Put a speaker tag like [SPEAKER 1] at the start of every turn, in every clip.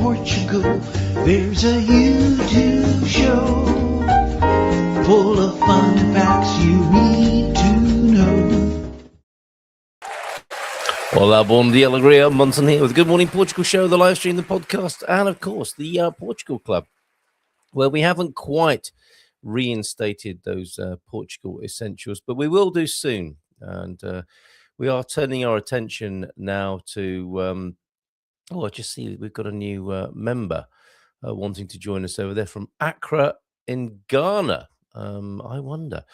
[SPEAKER 1] Portugal. There's a YouTube show full of fun facts you need to know.
[SPEAKER 2] Hola, bon dia, alegria. Monson here with the Good Morning Portugal show, the live stream, the podcast, and of course the Portugal Club, where we haven't quite reinstated those Portugal essentials, but we will do soon. And we are turning our attention now to, I just see we've got a new member wanting to join us over there from Accra in Ghana. I wonder.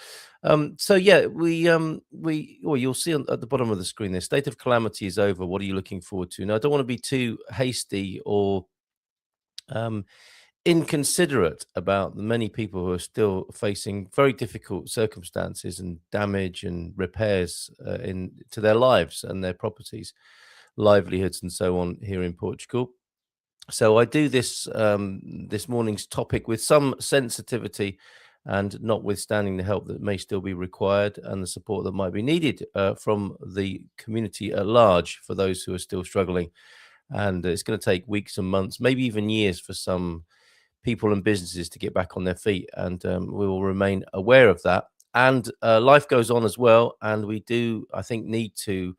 [SPEAKER 2] So yeah, you'll see at the bottom of the screen there, State of Calamity is over. What are you looking forward to? Now, I don't want to be too hasty or inconsiderate about the many people who are still facing very difficult circumstances and damage and repairs to their lives and their properties, livelihoods, and so on here in Portugal. So I do this this morning's topic with some sensitivity, and notwithstanding the help that may still be required and the support that might be needed from the community at large for those who are still struggling. And it's going to take weeks and months, maybe even years, for some people and businesses to get back on their feet. And we will remain aware of that. And life goes on as well. And we do, I think, need to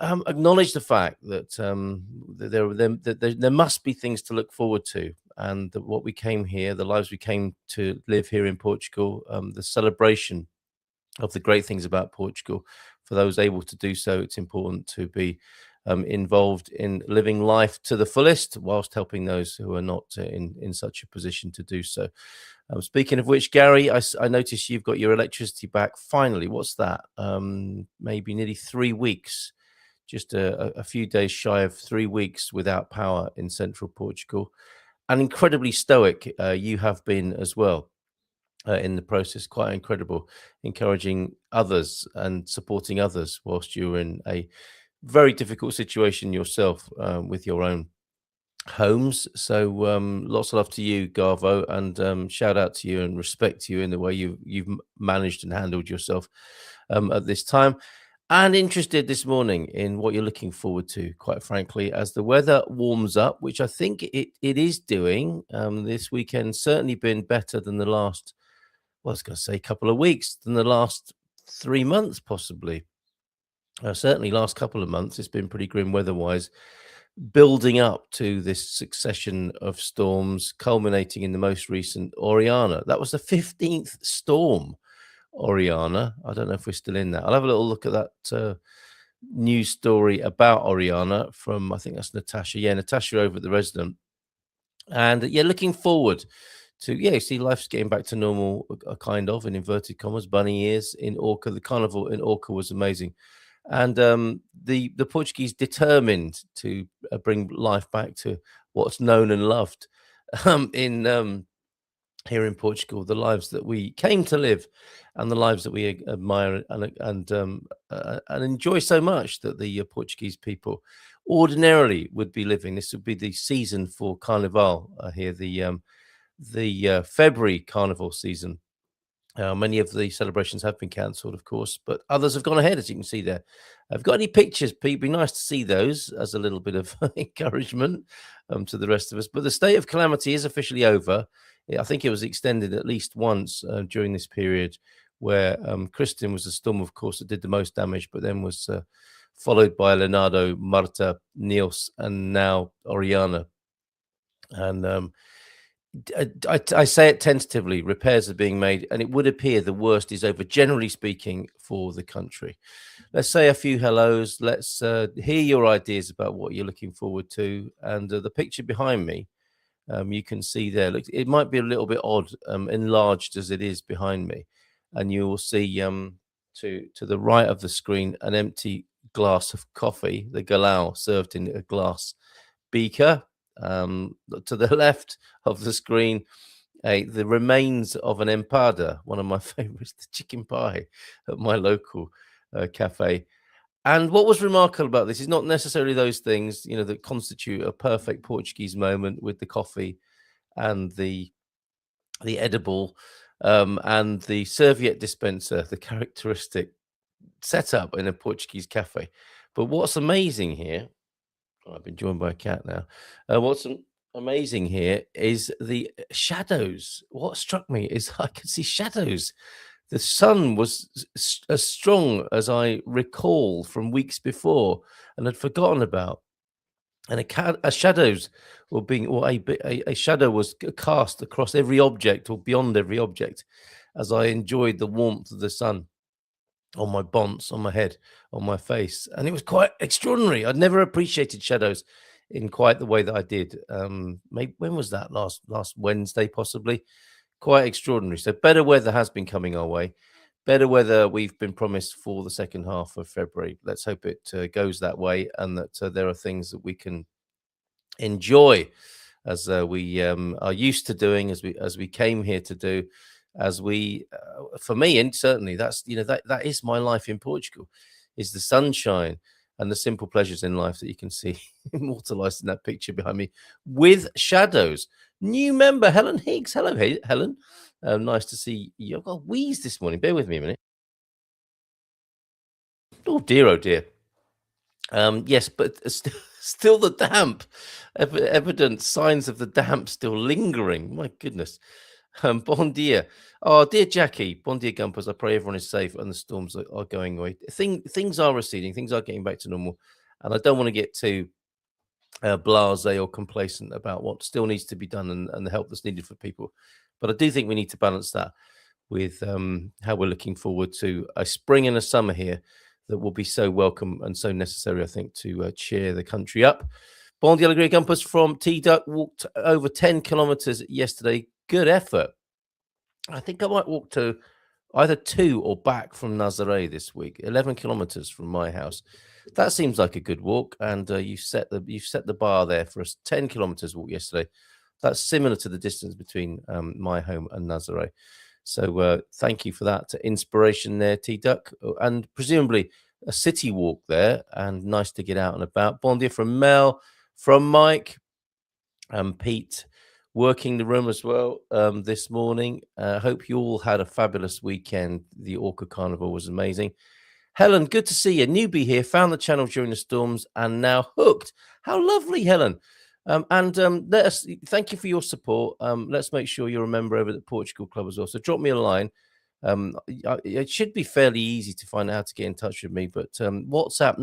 [SPEAKER 2] acknowledge the fact that there must be things to look forward to, and that what we came here, the lives we came to live here in Portugal, the celebration of the great things about Portugal, for those able to do so, it's important to be involved in living life to the fullest, whilst helping those who are not in such a position to do so. Speaking of which, Gary, I noticed you've got your electricity back finally. What's that? Maybe nearly 3 weeks. Just a few days shy of 3 weeks without power in central Portugal. And incredibly stoic you have been as well in the process. Quite incredible, encouraging others and supporting others whilst you're in a very difficult situation yourself with your own homes. So lots of love to you, Garvo, and shout out to you and respect to you in the way you've managed and handled yourself at this time. And interested this morning in what you're looking forward to, quite frankly, as the weather warms up, which I think it is doing. This weekend certainly been better than the last, well, I was going to say couple of weeks, than the last 3 months, possibly. Certainly last couple of months, it's been pretty grim weather-wise, building up to this succession of storms, culminating in the most recent Oriana. That was the 15th storm, Oriana. I don't know if we're still in that. I'll have a little look at that news story about Oriana from, I think that's Natasha. Yeah, Natasha over at the Resident. And yeah, looking forward to, see life's getting back to normal, kind of, in inverted commas, bunny ears in Orca. The carnival in Orca was amazing. And the Portuguese determined to bring life back to what's known and loved here in Portugal, the lives that we came to live and the lives that we admire and enjoy so much, that the Portuguese people ordinarily would be living. This would be the season for Carnival here, the February Carnival season. Many of the celebrations have been cancelled, of course, but others have gone ahead, as you can see there. I've got any pictures, Pete? It'd be nice to see those as a little bit of encouragement to the rest of us. But the state of calamity is officially over. I think it was extended at least once during this period, where Christian was the storm, of course, that did the most damage, but then was followed by Leonardo, Marta, Niels, and now Oriana. And I say it tentatively, repairs are being made, and it would appear the worst is over, generally speaking, for the country. Let's say a few hellos. Let's hear your ideas about what you're looking forward to. And the picture behind me, you can see there. Look, it might be a little bit odd, enlarged as it is behind me. And you will see to the right of the screen an empty glass of coffee, the galao, served in a glass beaker. To the left of the screen, the remains of an empada, one of my favorites, the chicken pie at my local cafe. And what was remarkable about this is not necessarily those things, that constitute a perfect Portuguese moment with the coffee and the edible and the serviette dispenser, the characteristic setup in a Portuguese cafe. But what's amazing here I've been joined by a cat now. What's amazing here is the shadows. What struck me is I could see shadows. The sun was as strong as I recall from weeks before and had forgotten about. And a shadows were being, or a shadow was cast across every object or beyond every object as I enjoyed the warmth of the sun on my bonds, on my head, on my face, and it was quite extraordinary. I'd never appreciated shadows in quite the way that I did. Maybe when was that? Last Wednesday, possibly. Quite extraordinary. So better weather has been coming our way. Better weather we've been promised for the second half of February. Let's hope it goes that way, and that there are things that we can enjoy as we are used to doing, as we came here to do, as we for me, and certainly that's, that is my life in Portugal, is the sunshine and the simple pleasures in life that you can see immortalized in that picture behind me with shadows. New member Helen Higgs. Hello, Helen. Nice to see you. I've got a wheeze this morning. Bear with me a minute. Oh dear, oh dear. Yes, but still the damp, evident signs of the damp still lingering. My goodness. Bon dia. Oh, dear Jackie. Bon dia, Gumpers. I pray everyone is safe and the storms are going away. Things are receding. Things are getting back to normal. And I don't want to get too blasé or complacent about what still needs to be done and the help that's needed for people. But I do think we need to balance that with how we're looking forward to a spring and a summer here that will be so welcome and so necessary, I think, to cheer the country up. Bon dia, Alegria Gumpers from T-Duck walked over 10 kilometers yesterday. Good effort. I think I might walk to either 2 or back from Nazaré this week. 11 kilometers from my house. That seems like a good walk, and you've set the bar there for us. 10 kilometers walk yesterday. That's similar to the distance between my home and Nazaré. So thank you for that inspiration there, T-Duck, and presumably a city walk there, and nice to get out and about. Bon dia from Mel, from Mike, and Pete, working the room as well this morning. Hope you all had a fabulous weekend. The Orca Carnival was amazing. Helen, good to see you. Newbie here, found the channel during the storms and now hooked. How lovely, Helen. Thank you for your support. Let's make sure you're a member over at the Portugal Club as well. So drop me a line. It should be fairly easy to find out how to get in touch with me, but WhatsApp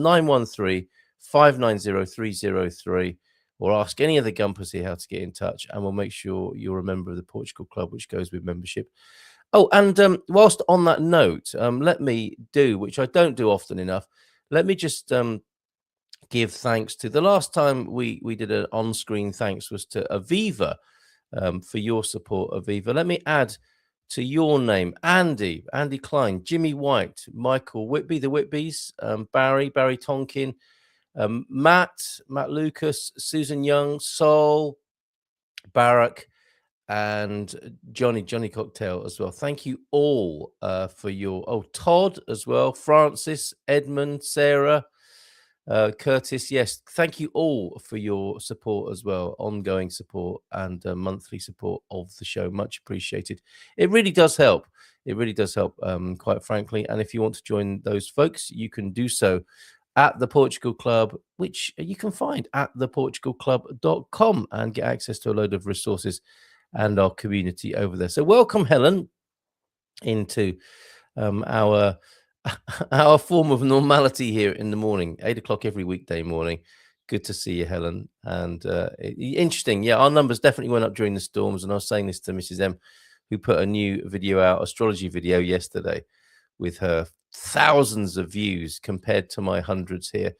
[SPEAKER 2] 913-590-303, or ask any of the Gumpers here how to get in touch, and we'll make sure you're a member of the Portugal Club, which goes with membership. Oh, and whilst on that note, let me do, which I don't do often enough, let me just give thanks to the last time we did an on-screen thanks was to Aviva for your support, Aviva. Let me add to your name Andy Klein, Jimmy White, Michael Whitby, the Whitbys, Barry Tonkin, Matt Lucas, Susan Young, Sol, Barak, and Johnny Cocktail as well. Thank you all for your Todd as well, Francis, Edmund, Sarah, Curtis. Yes, thank you all for your support as well, ongoing support and monthly support of the show. Much appreciated. It really does help. Quite frankly. And if you want to join those folks, you can do so at the Portugal Club, which you can find at theportugalclub.com, and get access to a load of resources and our community over there. So welcome, Helen, into our form of normality here in the morning, 8 o'clock every weekday morning. Good to see you, Helen. And interesting. Yeah, our numbers definitely went up during the storms. And I was saying this to Mrs. M, who put a new video out, astrology video yesterday, with her thousands of views compared to my hundreds here.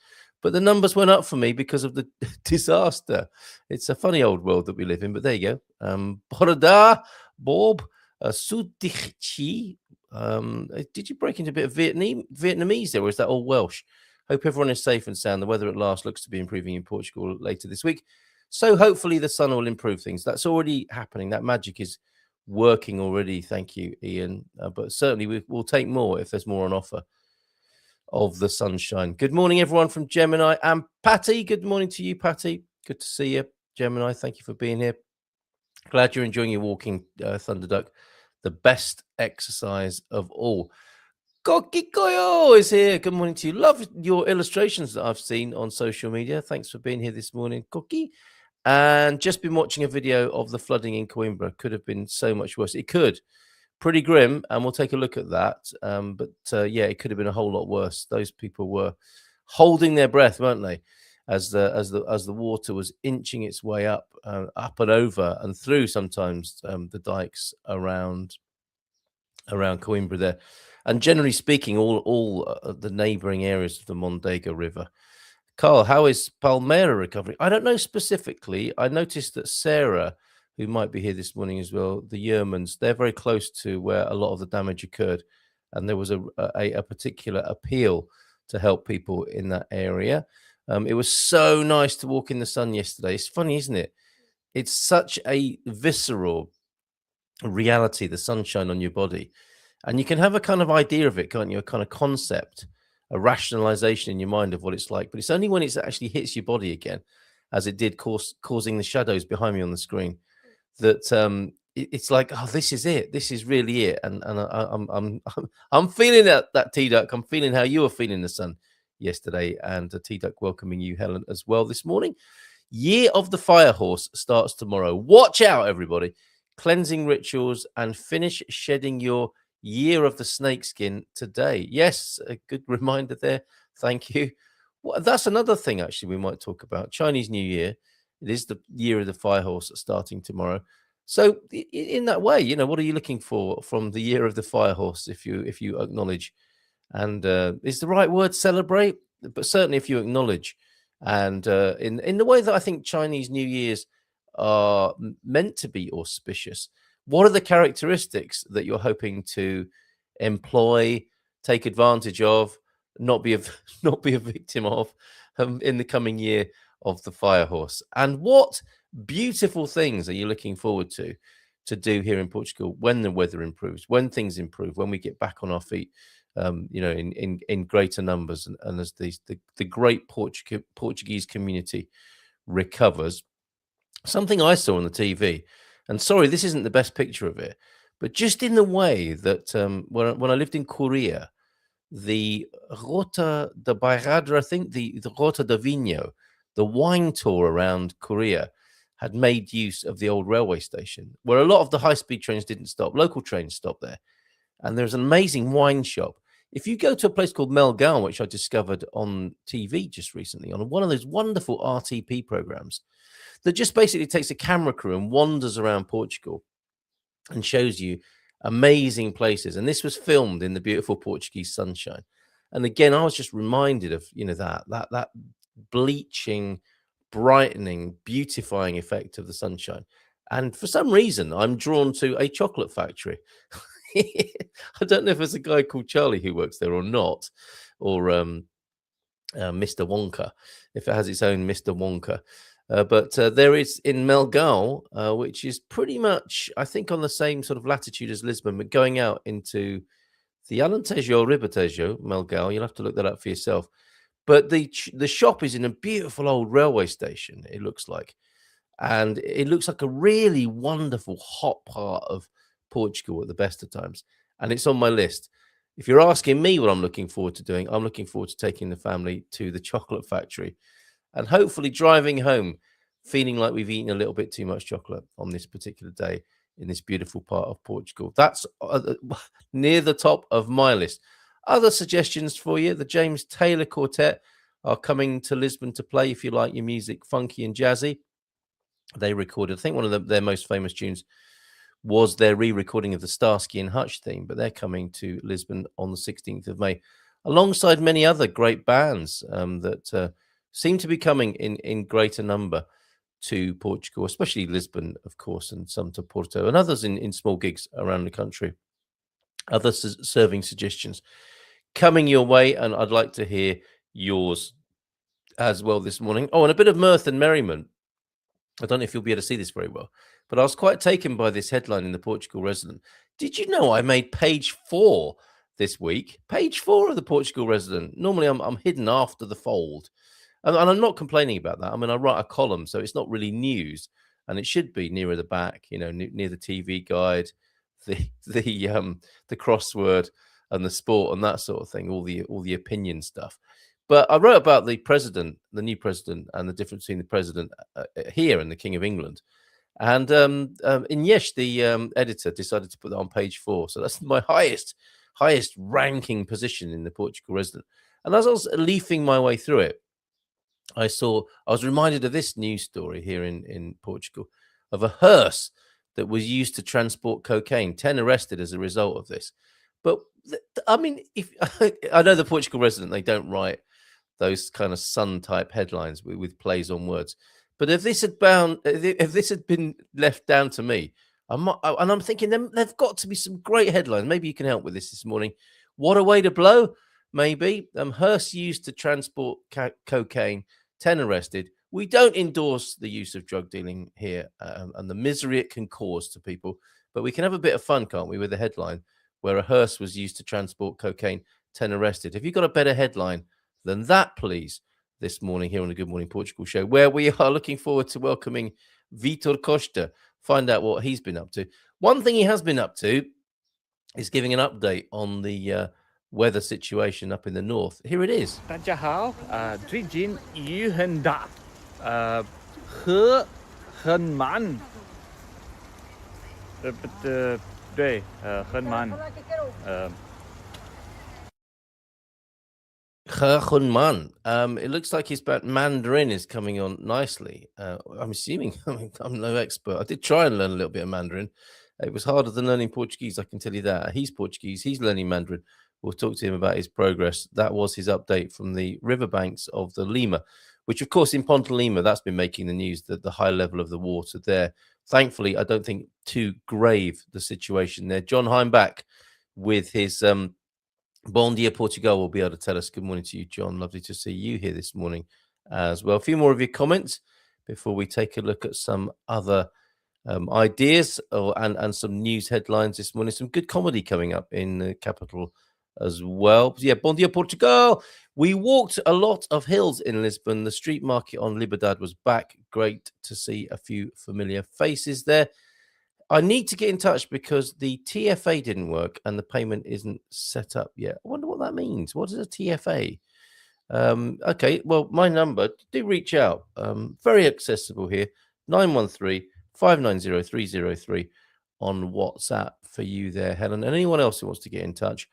[SPEAKER 2] But the numbers went up for me because of the disaster. It's a funny old world that we live in, but there you go. Borada, Bob, Sudichi. Did you break into a bit of Vietnamese there, or is that all Welsh? Hope everyone is safe and sound. The weather at last looks to be improving in Portugal later this week. So hopefully the sun will improve things. That's already happening. That magic is working already. Thank you, Ian. But certainly we'll take more if there's more on offer of the sunshine. Good morning, everyone from Gemini and Patty. Good morning to you, Patty. Good to see you, Gemini. Thank you for being here. Glad you're enjoying your walking, Thunderduck. The best exercise of all. Kokikoyo is here. Good morning to you. Love your illustrations that I've seen on social media. Thanks for being here this morning, Koki. And just been watching a video of the flooding in Coimbra. Could have been so much worse. It could. Pretty grim, and we'll take a look at that. Yeah, it could have been a whole lot worse. Those people were holding their breath, weren't they, as the water was inching its way up and over and through sometimes the dikes around Coimbra there, and generally speaking, all the neighbouring areas of the Mondego River. Carl, how is Palmera recovering? I don't know specifically. I noticed that Sarah, who might be here this morning as well, the Yermans, they're very close to where a lot of the damage occurred, and there was a particular appeal to help people in that area. It was so nice to walk in the sun yesterday. It's funny, isn't it? It's such a visceral reality, the sunshine on your body. And you can have a kind of idea of it, can't you? A kind of concept, a rationalization in your mind of what it's like. But it's only when it actually hits your body again, as it did, causing the shadows behind me on the screen, that it's like, oh, this is it. This is really it. And I'm feeling that T-Duck. I'm feeling how you were feeling the sun yesterday. And T-Duck welcoming you, Helen, as well this morning. Year of the Fire Horse starts tomorrow. Watch out, everybody. Cleansing rituals and finish shedding your Year of the Snakeskin today. Yes, a good reminder there. Thank you. Well, that's another thing, actually, we might talk about. Chinese New Year. It is the Year of the Fire Horse starting tomorrow. So in that way, what are you looking for from the Year of the Fire Horse if you acknowledge? And is the right word celebrate? But certainly if you acknowledge. And in the way that I think Chinese New Year's are meant to be auspicious, what are the characteristics that you're hoping to employ, take advantage of, not be a victim of in the coming year of the Fire Horse? And what beautiful things are you looking forward to do here in Portugal when the weather improves, when things improve, when we get back on our feet, in greater numbers, and as the great Portuguese community recovers? Something I saw on the TV, and sorry, this isn't the best picture of it, but just in the way that when I lived in Korea, the Rota de Bairrada, I think the Rota de Vinho, the wine tour around Korea, had made use of the old railway station where a lot of the high-speed trains didn't stop. Local trains stopped there, and there's an amazing wine shop. If you go to a place called Melgao, which I discovered on TV just recently, on one of those wonderful RTP programs, that just basically takes a camera crew and wanders around Portugal and shows you amazing places. And this was filmed in the beautiful Portuguese sunshine. And again, I was just reminded of that bleaching, brightening, beautifying effect of the sunshine. And for some reason, I'm drawn to a chocolate factory. I don't know if there's a guy called Charlie who works there or not, or Mr. Wonka, if it has its own Mr. Wonka. But there is in Melgao, which is pretty much, I think, on the same sort of latitude as Lisbon, but going out into the Alentejo, Ribatejo, Melgao. You'll have to look that up for yourself. But the shop is in a beautiful old railway station, it looks like. And it looks like a really wonderful hot part of Portugal at the best of times. And it's on my list. If you're asking me what I'm looking forward to doing, I'm looking forward to taking the family to the chocolate factory and hopefully driving home feeling like we've eaten a little bit too much chocolate on this particular day in this beautiful part of Portugal. That's near the top of my list. Other suggestions for you: the James Taylor Quartet are coming to Lisbon to play if you like your music funky and jazzy. They recorded, I think, one of their most famous tunes was their re-recording of the Starsky and Hutch theme, but they're coming to Lisbon on the 16th of May, alongside many other great bands that seem to be coming in greater number to Portugal, especially Lisbon, of course, and some to Porto, and others in small gigs around the country. Other serving suggestions coming your way, and I'd like to hear yours as well this morning. Oh, and a bit of mirth and merriment. I don't know if you'll be able to see this very well, but I was quite taken by this headline in the Portugal Resident. Did you know I made page 4 this week? Page 4 of the Portugal Resident. Normally I'm hidden after the fold. And I'm not complaining about that. I mean, I write a column, so it's not really news, and it should be nearer the back, near the TV guide, the crossword, and the sport and that sort of thing, all the opinion stuff. But I wrote about the president, the new president, and the difference between the president here and the King of England. And Inyesh, the editor, decided to put that on page 4. So that's my highest ranking position in the Portugal Resident. And as I was leafing my way through it, I was reminded of this news story here in Portugal of a hearse that was used to transport cocaine. 10 arrested as a result of this. But I mean, if I know the Portugal Resident, they don't write those kind of Sun type headlines with plays on words. But if this had been left down to me, I'm thinking there've got to be some great headlines. Maybe you can help with this morning. What a way to blow! Maybe hearse used to transport cocaine. 10 arrested. We don't endorse the use of drug dealing here and the misery it can cause to people. But we can have a bit of fun, can't we, with a headline where a hearse was used to transport cocaine. 10 arrested. Have you got a better headline than that, please? This morning here on the Good Morning Portugal show, where we are looking forward to welcoming Vitor Costa, find out what he's been up to. One thing he has been up to is giving an update on the weather situation up in the north. Here it is.
[SPEAKER 3] 大家好，最近雨很大，河很满，对，很满，It
[SPEAKER 2] looks like his Mandarin is coming on nicely. I'm assuming, I'm no expert. I did try and learn a little bit of Mandarin. It was harder than learning Portuguese, I can tell you that. He's Portuguese, he's learning Mandarin. We'll talk to him about his progress. That was his update from the riverbanks of the Lima, which, of course, in Ponte Lima, that's been making the news, that the high level of the water there. Thankfully, I don't think too grave the situation there. John Heimbach with his Bom Dia Portugal will be able to tell us. Good morning to you, John. Lovely to see you here this morning as well. A few more of your comments before we take a look at some other ideas and some news headlines this morning. Some good comedy coming up in the capital as well. Yeah, Bom Dia Portugal. We walked a lot of hills in Lisbon. The street market on Liberdade was back. Great to see a few familiar faces there. I need to get in touch because the TFA didn't work and the payment isn't set up yet. I wonder what that means. What is a TFA? Okay, well, my number, do reach out. Very accessible here. 913-590-303 on WhatsApp for you there, Helen. And anyone else who wants to get in touch.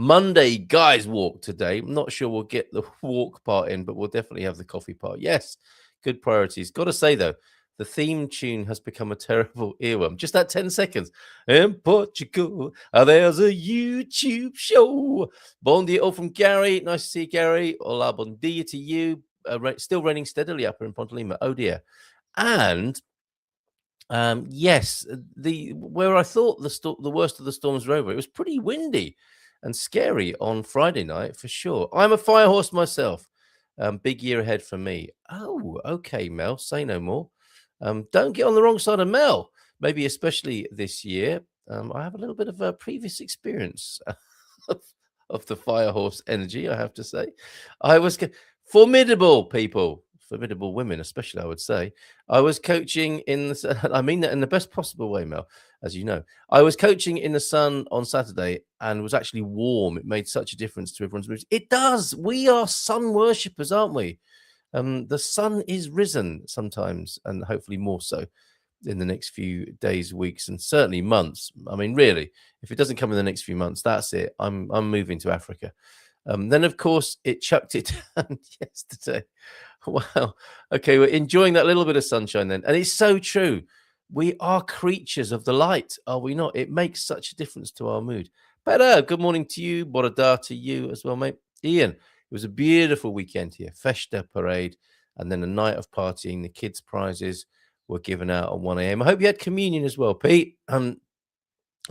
[SPEAKER 2] Monday guys walk today. I'm not sure we'll get the walk part in, but we'll definitely have the coffee part. Yes, good priorities. Got to say, though, the theme tune has become a terrible earworm. Just that 10 seconds. In Portugal, there's a YouTube show. Bon dia. Oh, from Gary. Nice to see you, Gary. Hola, bon dia to you. Still raining steadily up in Ponte Lima. Oh, dear. And yes, where I thought the worst of the storms were over, it was pretty windy and scary on Friday night for sure. I'm a fire horse myself. Big year ahead for me. Oh, okay, Mel. Say no more. Don't get on the wrong side of Mel. Maybe especially this year. I have a little bit of a previous experience of the fire horse energy, I have to say. I was formidable people. Formidable women, especially, I would say. I was coaching I mean that in the best possible way, Mel, as you know. I was coaching in the sun on Saturday and was actually warm. It made such a difference to everyone's moods. It does. We are sun worshippers, aren't we? The sun is risen sometimes, and hopefully more so in the next few days, weeks, and certainly months. I mean, really, if it doesn't come in the next few months, that's it. I'm moving to Africa. Then, of course, it chucked it down yesterday. Wow. Okay, we're enjoying that little bit of sunshine then. And it's so true. We are creatures of the light, are we not? It makes such a difference to our mood. Better. Good morning to you. Borada to you as well, mate. Ian, it was a beautiful weekend here. Festa parade and then a night of partying. The kids' prizes were given out at 1 a.m. I hope you had communion as well, Pete. I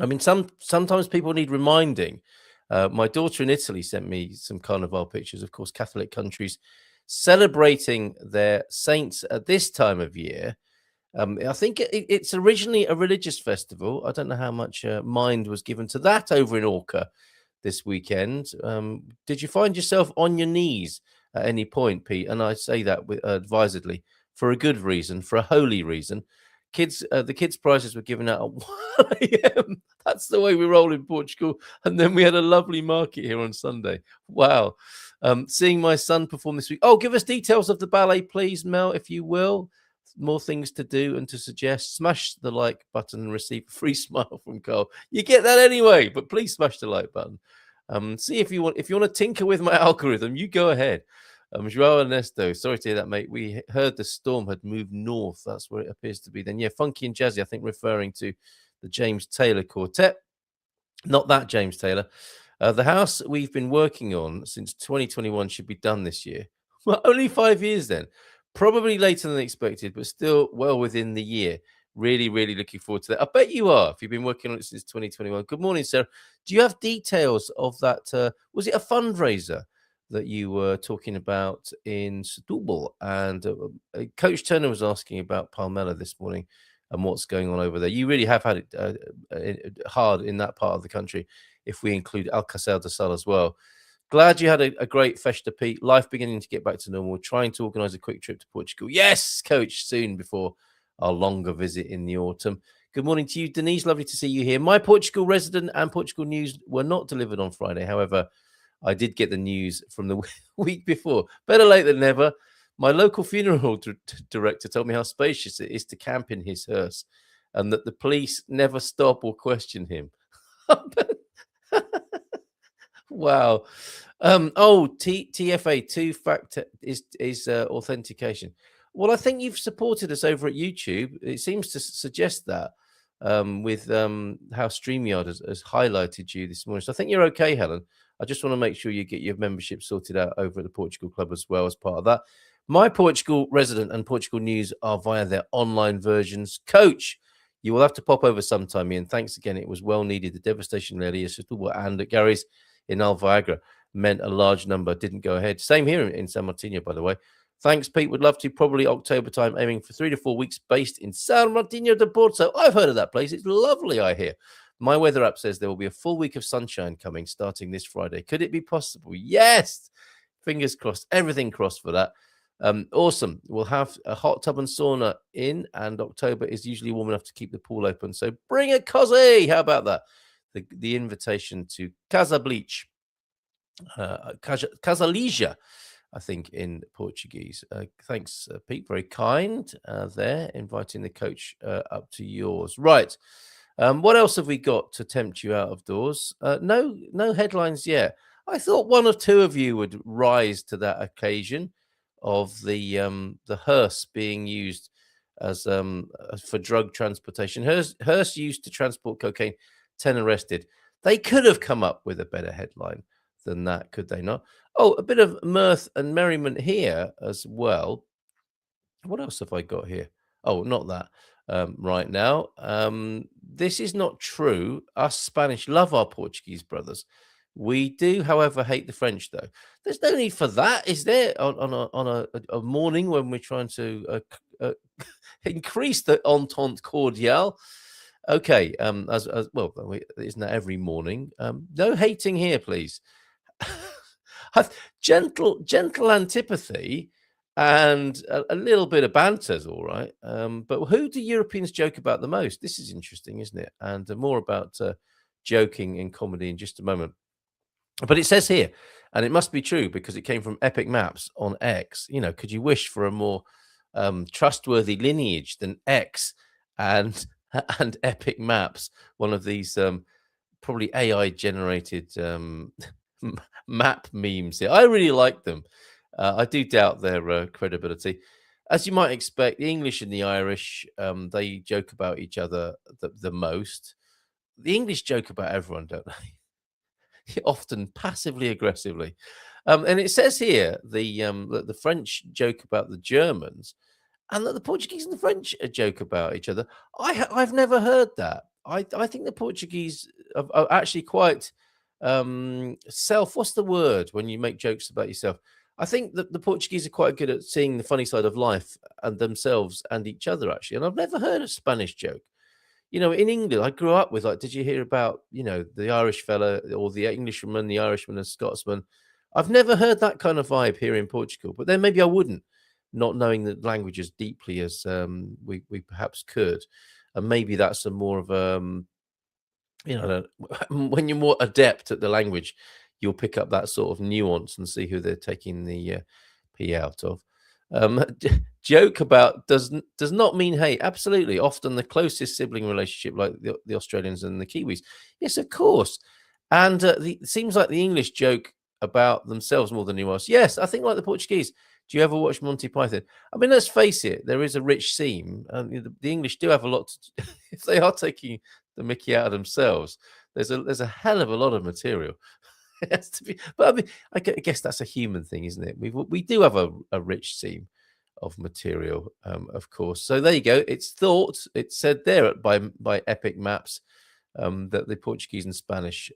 [SPEAKER 2] mean, sometimes people need reminding. My daughter in Italy sent me some Carnival pictures, of course, Catholic countries celebrating their saints at this time of year. I think it's originally a religious festival. I don't know how much mind was given to that over in Orca this weekend. Did you find yourself on your knees at any point, Pete? And I say that advisedly for a good reason, for a holy reason. The kids' prizes were given out at 1 a.m. That's the way we roll in Portugal. And then we had a lovely market here on Sunday. Wow. Seeing my son perform this week. Oh, give us details of the ballet, please, Mel, if you will. More things to do and to suggest. Smash the like button and receive a free smile from Carl. You get that anyway, but please smash the like button. See if you want to tinker with my algorithm, you go ahead. Joao Ernesto, sorry to hear that, mate. We heard the storm had moved north. That's where it appears to be. Then, yeah, Funky and Jazzy, I think referring to the James Taylor Quartet. Not that James Taylor. The house we've been working on since 2021 should be done this year. Well, only 5 years then. Probably later than expected, but still well within the year. Really, really looking forward to that. I bet you are, if you've been working on it since 2021. Good morning, Sarah. Do you have details of that? Was it a fundraiser that you were talking about in Setúbal? And Coach Turner was asking about Palmela this morning and what's going on over there. You really have had it hard in that part of the country, if we include Alcácer de Sal as well. Glad you had a great Festa, Pete. Life beginning to get back to normal. Trying to organise a quick trip to Portugal. Yes, Coach, soon before our longer visit in the autumn. Good morning to you, Denise. Lovely to see you here. My Portugal resident and Portugal news were not delivered on Friday. However, I did get the news from the week before. Better late than never. My local funeral director told me how spacious it is to camp in his hearse and that the police never stop or question him. Wow. TFA, two-factor is authentication. Well, I think you've supported us over at YouTube. It seems to suggest that with how StreamYard has highlighted you this morning. So I think you're okay, Helen. I just want to make sure you get your membership sorted out over at the Portugal Club as well as part of that. My Portugal resident and Portugal news are via their online versions. Coach, you will have to pop over sometime, Ian. Thanks again. It was well needed. The devastation earlier, and at Gary's in Alviagra meant a large number didn't go ahead. Same here in San Martino, by the way. Thanks, Pete. Would love to. Probably October time, aiming for 3 to 4 weeks, based in San Martino de Porto. I've heard of that place. It's lovely, I hear. My weather app says there will be a full week of sunshine coming starting this Friday. Could it be possible? Yes. Fingers crossed. Everything crossed for that. Awesome. We'll have a hot tub and sauna in, and October is usually warm enough to keep the pool open. So bring a cozy. How about that? The invitation to Casa Bleach, Casa Leisure, I think, in Portuguese. Thanks, Pete. Very kind there, inviting the coach up to yours. Right. What else have we got to tempt you out of doors? No headlines yet. I thought one or two of you would rise to that occasion of the hearse being used as for drug transportation. Hearse used to transport cocaine, 10 arrested. They could have come up with a better headline than that, could they not? Oh, a bit of mirth and merriment here as well. What else have I got here? Oh, not that right now. This is not true. Us Spanish love our Portuguese brothers. We do, however, hate the French, though. There's no need for that, is there? On a morning when we're trying to increase the entente cordiale. Okay, as well, isn't that every morning? No hating here, please. gentle antipathy and a little bit of banter is all right. But who do Europeans joke about the most? This is interesting, isn't it? And more about joking and comedy in just a moment. But it says here, and it must be true because it came from Epic Maps on X. You know, could you wish for a more trustworthy lineage than X and Epic Maps? One of these probably AI generated map memes here. I really like them. I do doubt their credibility. As you might expect, the English and the Irish, they joke about each other the most. The English joke about everyone, don't they? Often passively aggressively. And it says here that the French joke about the Germans and that the Portuguese and the French joke about each other. I've never heard that. I think the Portuguese are actually quite what's the word when you make jokes about yourself? I think that the Portuguese are quite good at seeing the funny side of life and themselves and each other, actually. And I've never heard a Spanish joke. You know, in England, I grew up with, like, did you hear about, you know, the Irish fella or the Englishman, the Irishman and Scotsman? I've never heard that kind of vibe here in Portugal, but then maybe I wouldn't not knowing the language as deeply as we perhaps could. And maybe that's a more of when you're more adept at the language, you'll pick up that sort of nuance and see who they're taking the P out of. Joke about does not mean hate. Absolutely. Often the closest sibling relationship, like the Australians and the Kiwis. Yes, of course. And it seems like the English joke about themselves more than anyone else. Yes, I think like the Portuguese. Do you ever watch Monty Python? I mean, let's face it, there is a rich theme. The English do have a lot to if they are taking the mickey out of themselves, there's a hell of a lot of material. It has to be, but I mean, I guess that's a human thing, isn't it? We do have a rich seam of material, of course. So there you go. It's thought. It's said there by Epic Maps that the Portuguese and Spanish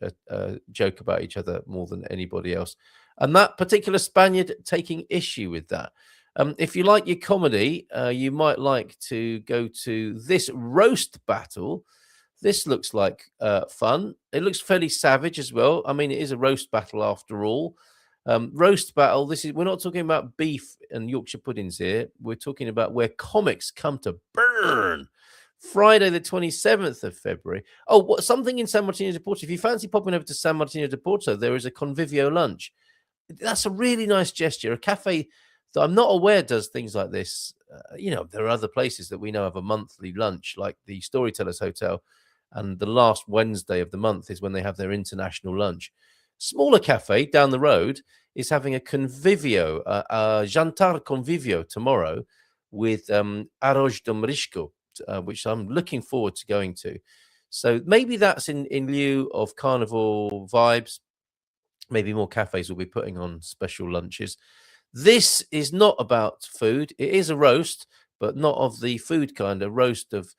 [SPEAKER 2] joke about each other more than anybody else, and that particular Spaniard taking issue with that. If you like your comedy, you might like to go to this roast battle. This looks like fun. It looks fairly savage as well. I mean, it is a roast battle after all. Roast battle. We're not talking about beef and Yorkshire puddings here. We're talking about where comics come to burn. Friday, the 27th of February. Oh, something in San Martino de Porto. If you fancy popping over to San Martino de Porto, there is a convivio lunch. That's a really nice gesture. A cafe that I'm not aware does things like this. There are other places that we know have a monthly lunch, like the Storytellers Hotel. And the last Wednesday of the month is when they have their international lunch. Smaller cafe down the road is having a convivio, a jantar convivio tomorrow with arroz de marisco, which I'm looking forward to going to. So maybe that's in lieu of carnival vibes. Maybe more cafes will be putting on special lunches. This is not about food. It is a roast, but not of the food kind, a roast of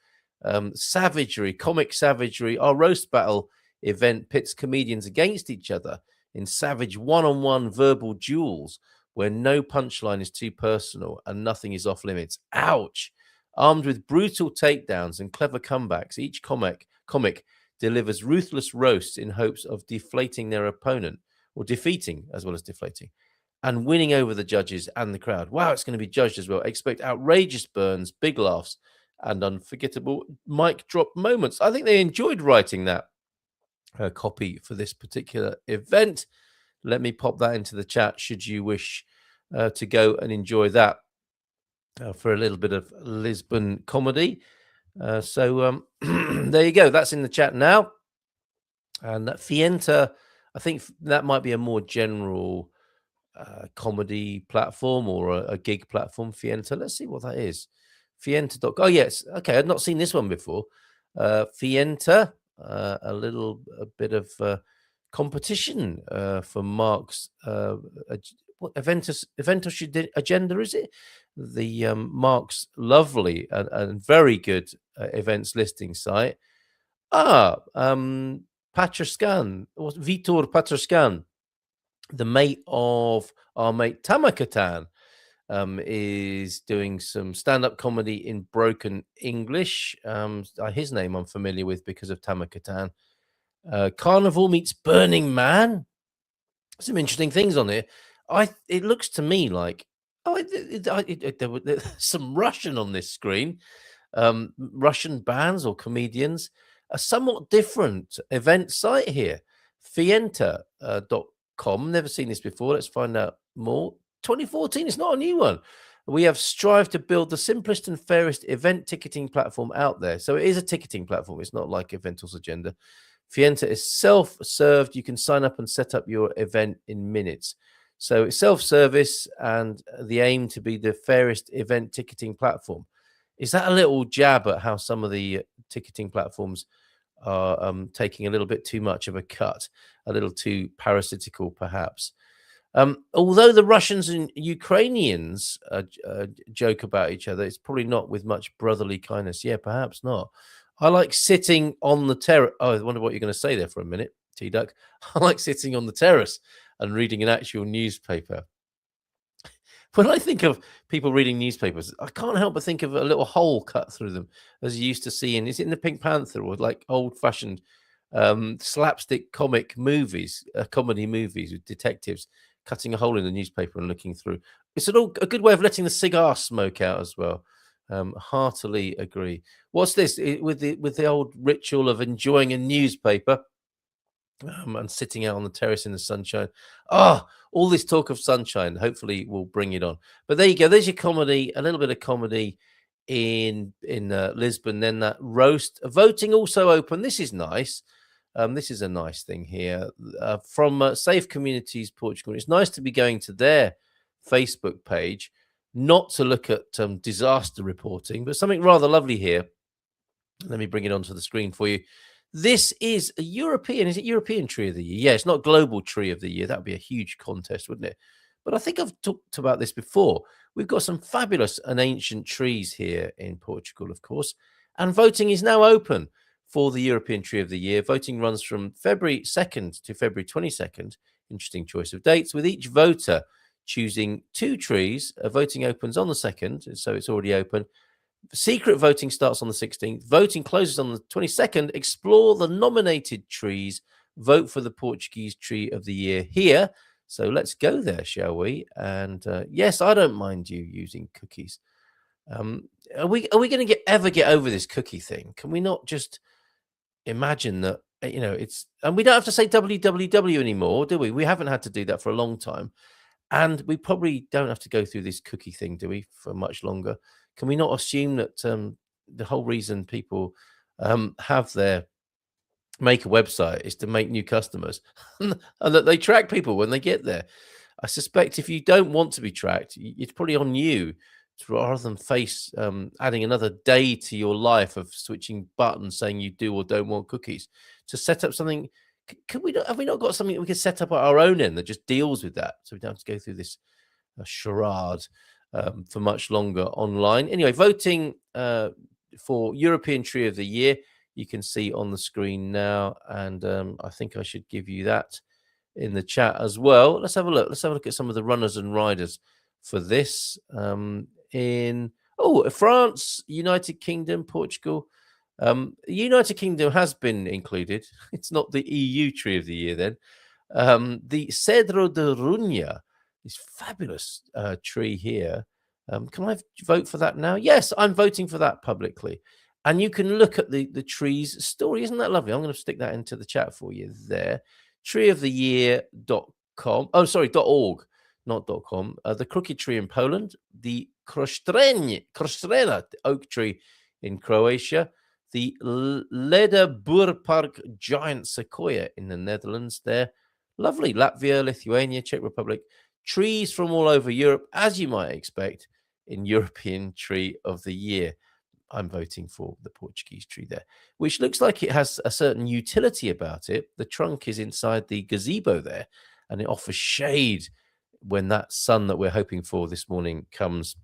[SPEAKER 2] savagery, comic savagery. Our roast battle event pits comedians against each other in savage one-on-one verbal duels where no punchline is too personal and nothing is off limits. Ouch! Armed with brutal takedowns and clever comebacks, each comic delivers ruthless roasts in hopes of deflating their opponent, or defeating as well as deflating, and winning over the judges and the crowd. Wow, it's going to be judged as well. Expect outrageous burns, big laughs, and unforgettable mic drop moments. I think they enjoyed writing that copy for this particular event. Let me pop that into the chat should you wish to go and enjoy that for a little bit of Lisbon comedy. So there you go. That's in the chat now. And that Fienta, I think that might be a more general comedy platform or a gig platform. Fienta. Let's see what that is. Fienta.com. Oh, yes. Okay. I'd not seen this one before. Fienta, a bit of competition for Mark's what Eventus agenda, is it? The Mark's lovely and very good events listing site. Patrascan, Vitor Patrascan, the mate of our mate Tamakatan, is doing some stand-up comedy in broken English. His name I'm familiar with because of Tamakatan. Carnival meets Burning Man. Some interesting things on here. It looks to me like there was some Russian on this screen. Russian bands or comedians. A somewhat different event site here. Fienta.com. Never seen this before. Let's find out more. 2014, it's not a new one. We have strived to build the simplest and fairest event ticketing platform out there. So it is a ticketing platform. It's not like Eventos Agenda. Fienta is self-served. You can sign up and set up your event in minutes. So it's self-service and the aim to be the fairest event ticketing platform. Is that a little jab at how some of the ticketing platforms are taking a little bit too much of a cut, a little too parasitical perhaps? Although the Russians and Ukrainians joke about each other, it's probably not with much brotherly kindness. Yeah, perhaps not. I like sitting on the terrace. Oh, I wonder what you're going to say there for a minute, T-Duck. I like sitting on the terrace and reading an actual newspaper. When I think of people reading newspapers, I can't help but think of a little hole cut through them, as you used to see is it in the Pink Panther or like old-fashioned slapstick comic movies, comedy movies with detectives cutting a hole in the newspaper and looking through. It's a good way of letting the cigar smoke out as well. Heartily agree. What's this with the old ritual of enjoying a newspaper and sitting out on the terrace in the sunshine? All this talk of sunshine hopefully will bring it on. But there you go. There's your comedy. A little bit of comedy in Lisbon. Then that roast. Voting also open. This is nice. This is a nice thing here from Safe Communities Portugal. It's nice to be going to their Facebook page, not to look at disaster reporting, but something rather lovely here. Let me bring it onto the screen for you. This is a European. Is it European Tree of the Year? Yeah, it's not Global Tree of the Year. That would be a huge contest, wouldn't it? But I think I've talked about this before. We've got some fabulous and ancient trees here in Portugal, of course, and voting is now open for the European Tree of the Year. Voting runs from February 2nd to February 22nd. Interesting choice of dates, with each voter choosing 2 trees. Voting opens on the 2nd, so it's already open. Secret voting starts on the 16th. Voting closes on the 22nd. Explore the nominated trees. Vote for the Portuguese Tree of the Year here. So let's go there, shall we? And yes, I don't mind you using cookies. Are we going to ever get over this cookie thing? Can we not just imagine that, it's, and we don't have to say www anymore, do we? We haven't had to do that for a long time. And we probably don't have to go through this cookie thing, do we, for much longer? Can we not assume that the whole reason people make a website is to make new customers and that they track people when they get there? I suspect if you don't want to be tracked, it's probably on you rather than face adding another day to your life of switching buttons saying you do or don't want cookies, to set up something. Have we not got something that we can set up at our own end that just deals with that, so we don't have to go through this charade for much longer online? Anyway, voting for European Tree of the Year, you can see on the screen now, and I think I should give you that in the chat as well. Let's have a look. Let's have a look at some of the runners and riders for this. In France, United Kingdom, Portugal. United Kingdom has been included. It's not the EU Tree of the Year then. The Cedro de Runha, this fabulous tree here. Can I vote for that now? Yes, I'm voting for that publicly. And you can look at the tree's story. Isn't that lovely? I'm going to stick that into the chat for you there. treeoftheyear.com. Oh, sorry, .org, not .com. The crooked tree in Poland. The Krostrena oak tree in Croatia. The Lederburpark giant sequoia in the Netherlands there. Lovely. Latvia, Lithuania, Czech Republic. Trees from all over Europe, as you might expect, in European Tree of the Year. I'm voting for the Portuguese tree there, which looks like it has a certain utility about it. The trunk is inside the gazebo there, and it offers shade when that sun that we're hoping for this morning comes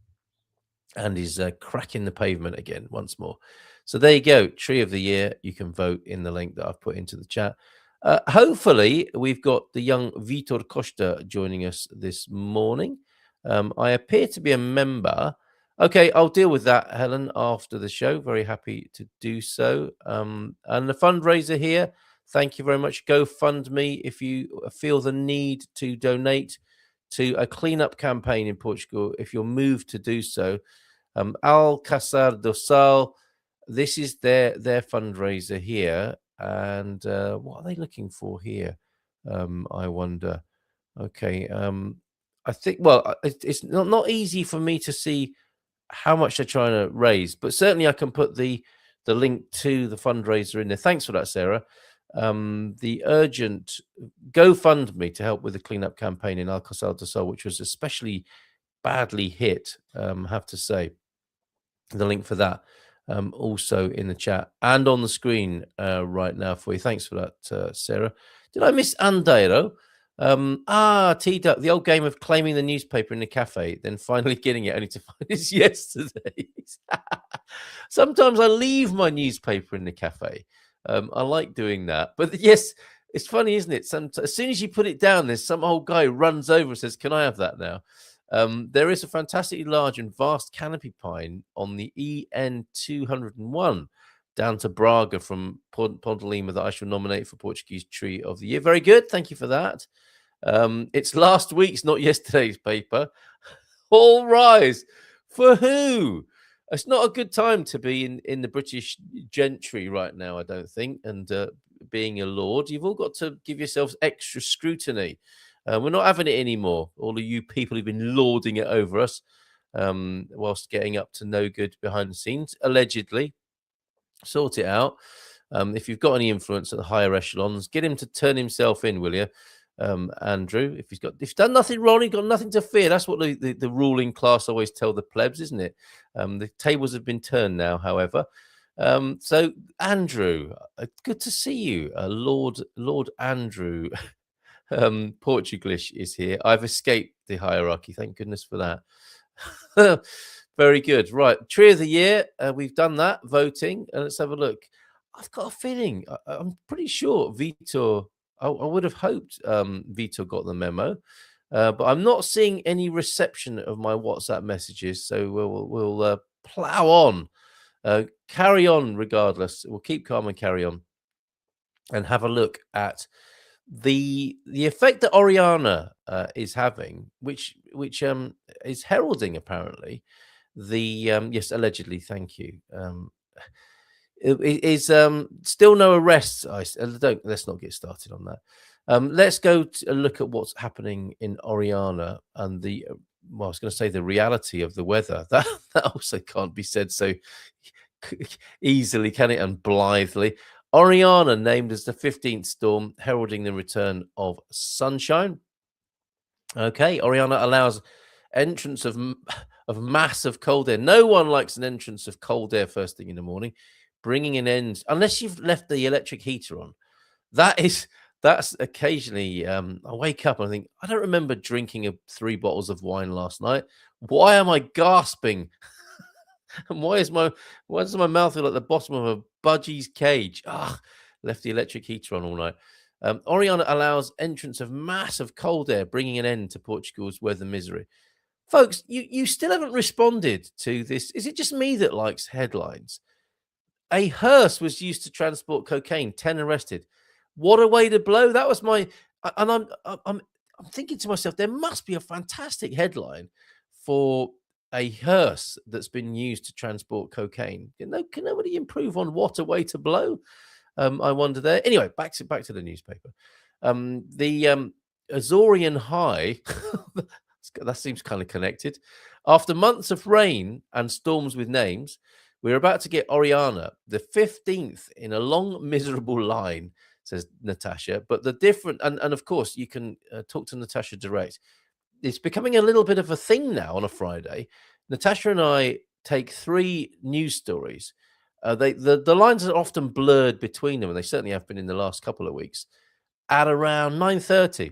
[SPEAKER 2] and is cracking the pavement again once more. So there you go, Tree of the Year. You can vote in the link that I've put into the chat. Hopefully, we've got the young Vitor Costa joining us this morning. I appear to be a member. Okay, I'll deal with that, Helen, after the show. Very happy to do so. And the fundraiser here, thank you very much. GoFundMe if you feel the need to donate to a cleanup campaign in Portugal, if you're moved to do so. Alcácer do Sal, this is their fundraiser here. And what are they looking for here? I wonder. Okay, I think, well, it's not easy for me to see how much they're trying to raise, but certainly I can put the link to the fundraiser in there. Thanks for that, Sarah. The urgent GoFundMe to help with the cleanup campaign in Alcácer do Sal, which was especially badly hit, have to say. The link for that also in the chat and on the screen right now for you. Thanks for that, Sarah. Did I miss Andeiro? T-Duck, the old game of claiming the newspaper in the cafe, then finally getting it only to find it's yesterday's. Sometimes I leave my newspaper in the cafe. I like doing that. But yes, it's funny, isn't it? As soon as you put it down, there's some old guy who runs over and says, "Can I have that now?" There is a fantastically large and vast canopy pine on the EN 201 down to Braga from Ponte Lima that I shall nominate for Portuguese Tree of the Year. Very good. Thank you for that. It's last week's, not yesterday's paper. All rise. For who? It's not a good time to be in the British gentry right now, I don't think. And being a lord, you've all got to give yourselves extra scrutiny. We're not having it anymore. All of you people who've been lording it over us whilst getting up to no good behind the scenes, allegedly. Sort it out. If you've got any influence at the higher echelons, get him to turn himself in, will you? Andrew, if he's done nothing wrong, he's got nothing to fear. That's what the ruling class always tell the plebs, isn't it? The tables have been turned now, however. So Andrew, good to see you, Lord Andrew. Portuglish is here. I've escaped the hierarchy. Thank goodness for that. Very good. Right, Tree of the Year. We've done that voting. Let's have a look. I've got a feeling. I'm pretty sure Vitor. I would have hoped Vitor got the memo, but I'm not seeing any reception of my WhatsApp messages. So we'll plow on, carry on regardless. We'll keep calm and carry on, and have a look at the effect that Oriana is having, which is heralding apparently the yes, allegedly. Thank you. It is still no arrests. Let's not get started on that. Let's go to look at what's happening in Oriana and I was going to say the reality of the weather. That also can't be said so easily, can it? And blithely. Oriana named as the 15th storm, heralding the return of sunshine. Okay, Oriana allows entrance of massive cold air. No one likes an entrance of cold air first thing in the morning, bringing an end, unless you've left the electric heater on. That's occasionally, I wake up and I think, I don't remember drinking 3 bottles of wine last night. Why am I gasping? And why does my mouth feel like the bottom of a budgie's cage? Left the electric heater on all night. Oriana allows entrance of massive cold air, bringing an end to Portugal's weather misery. Folks, you still haven't responded to this. Is it just me that likes headlines? A hearse was used to transport cocaine, 10 arrested. What a way to blow. That was and I'm thinking to myself, there must be a fantastic headline for a hearse that's been used to transport cocaine. Can nobody improve on what a way to blow? I wonder there. Anyway, back to the newspaper. The Azorian High, that seems kind of connected. After months of rain and storms with names, we're about to get Oriana, the 15th in a long, miserable line, says Natasha. But the different, and of course, you can talk to Natasha direct. It's becoming a little bit of a thing now on a Friday. Natasha and I take 3 news stories. The lines are often blurred between them, and they certainly have been in the last couple of weeks. At around 9:30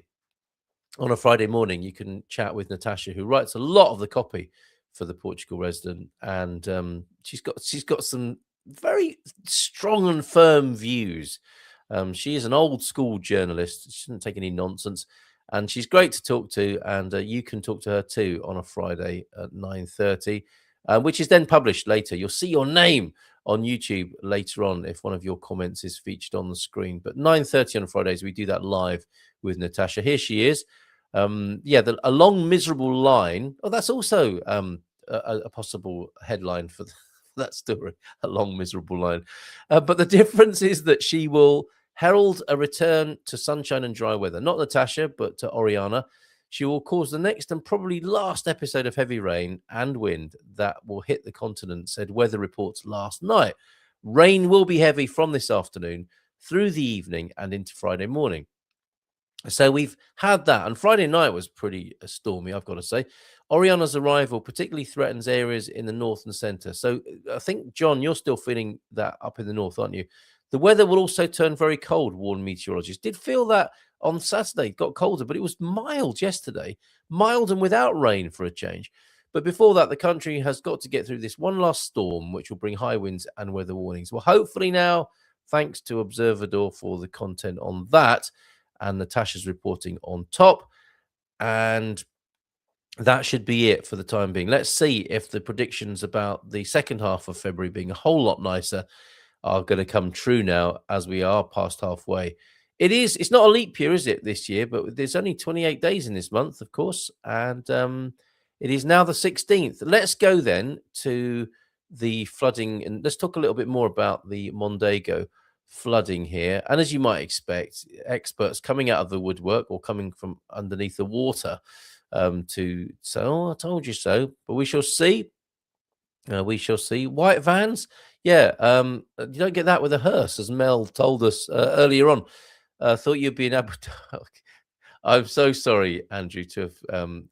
[SPEAKER 2] on a Friday morning, you can chat with Natasha, who writes a lot of the copy for the Portugal Resident, and she's got some very strong and firm views. She is an old school journalist. She doesn't take any nonsense. And she's great to talk to, and you can talk to her too on a Friday at 9:30, which is then published later. You'll see your name on YouTube later on if one of your comments is featured on the screen. But 9:30 on Fridays, we do that live with Natasha. Here she is. A long, miserable line. Oh, that's also a possible headline for that story, a long, miserable line. But the difference is that she will herald a return to sunshine and dry weather. Not Natasha, but to Oriana. She will cause the next and probably last episode of heavy rain and wind that will hit the continent, said weather reports last night. Rain will be heavy from this afternoon through the evening and into Friday morning. So we've had that. And Friday night was pretty stormy, I've got to say. Oriana's arrival particularly threatens areas in the north and centre. So I think, John, you're still feeling that up in the north, aren't you? The weather will also turn very cold, warned meteorologists. Did feel that on Saturday. It got colder, but it was mild yesterday. Mild and without rain for a change. But before that, the country has got to get through this one last storm, which will bring high winds and weather warnings. Well, hopefully now, thanks to Observador for the content on that, and Natasha's reporting on top. And that should be it for the time being. Let's see if the predictions about the second half of February being a whole lot nicer are going to come true now as we are past halfway. It's not a leap year, is it, this year? But there's only 28 days in this month, of course. And It is now the 16th. Let's go then to the flooding, and let's talk a little bit more about the Mondego flooding here. And as you might expect, experts coming out of the woodwork or coming from underneath the water to say, "Oh, I told you so." But we shall see. We shall see. White vans, yeah. You don't get that with a hearse, as Mel told us earlier on. Thought you'd be able to. I'm so sorry, Andrew, to have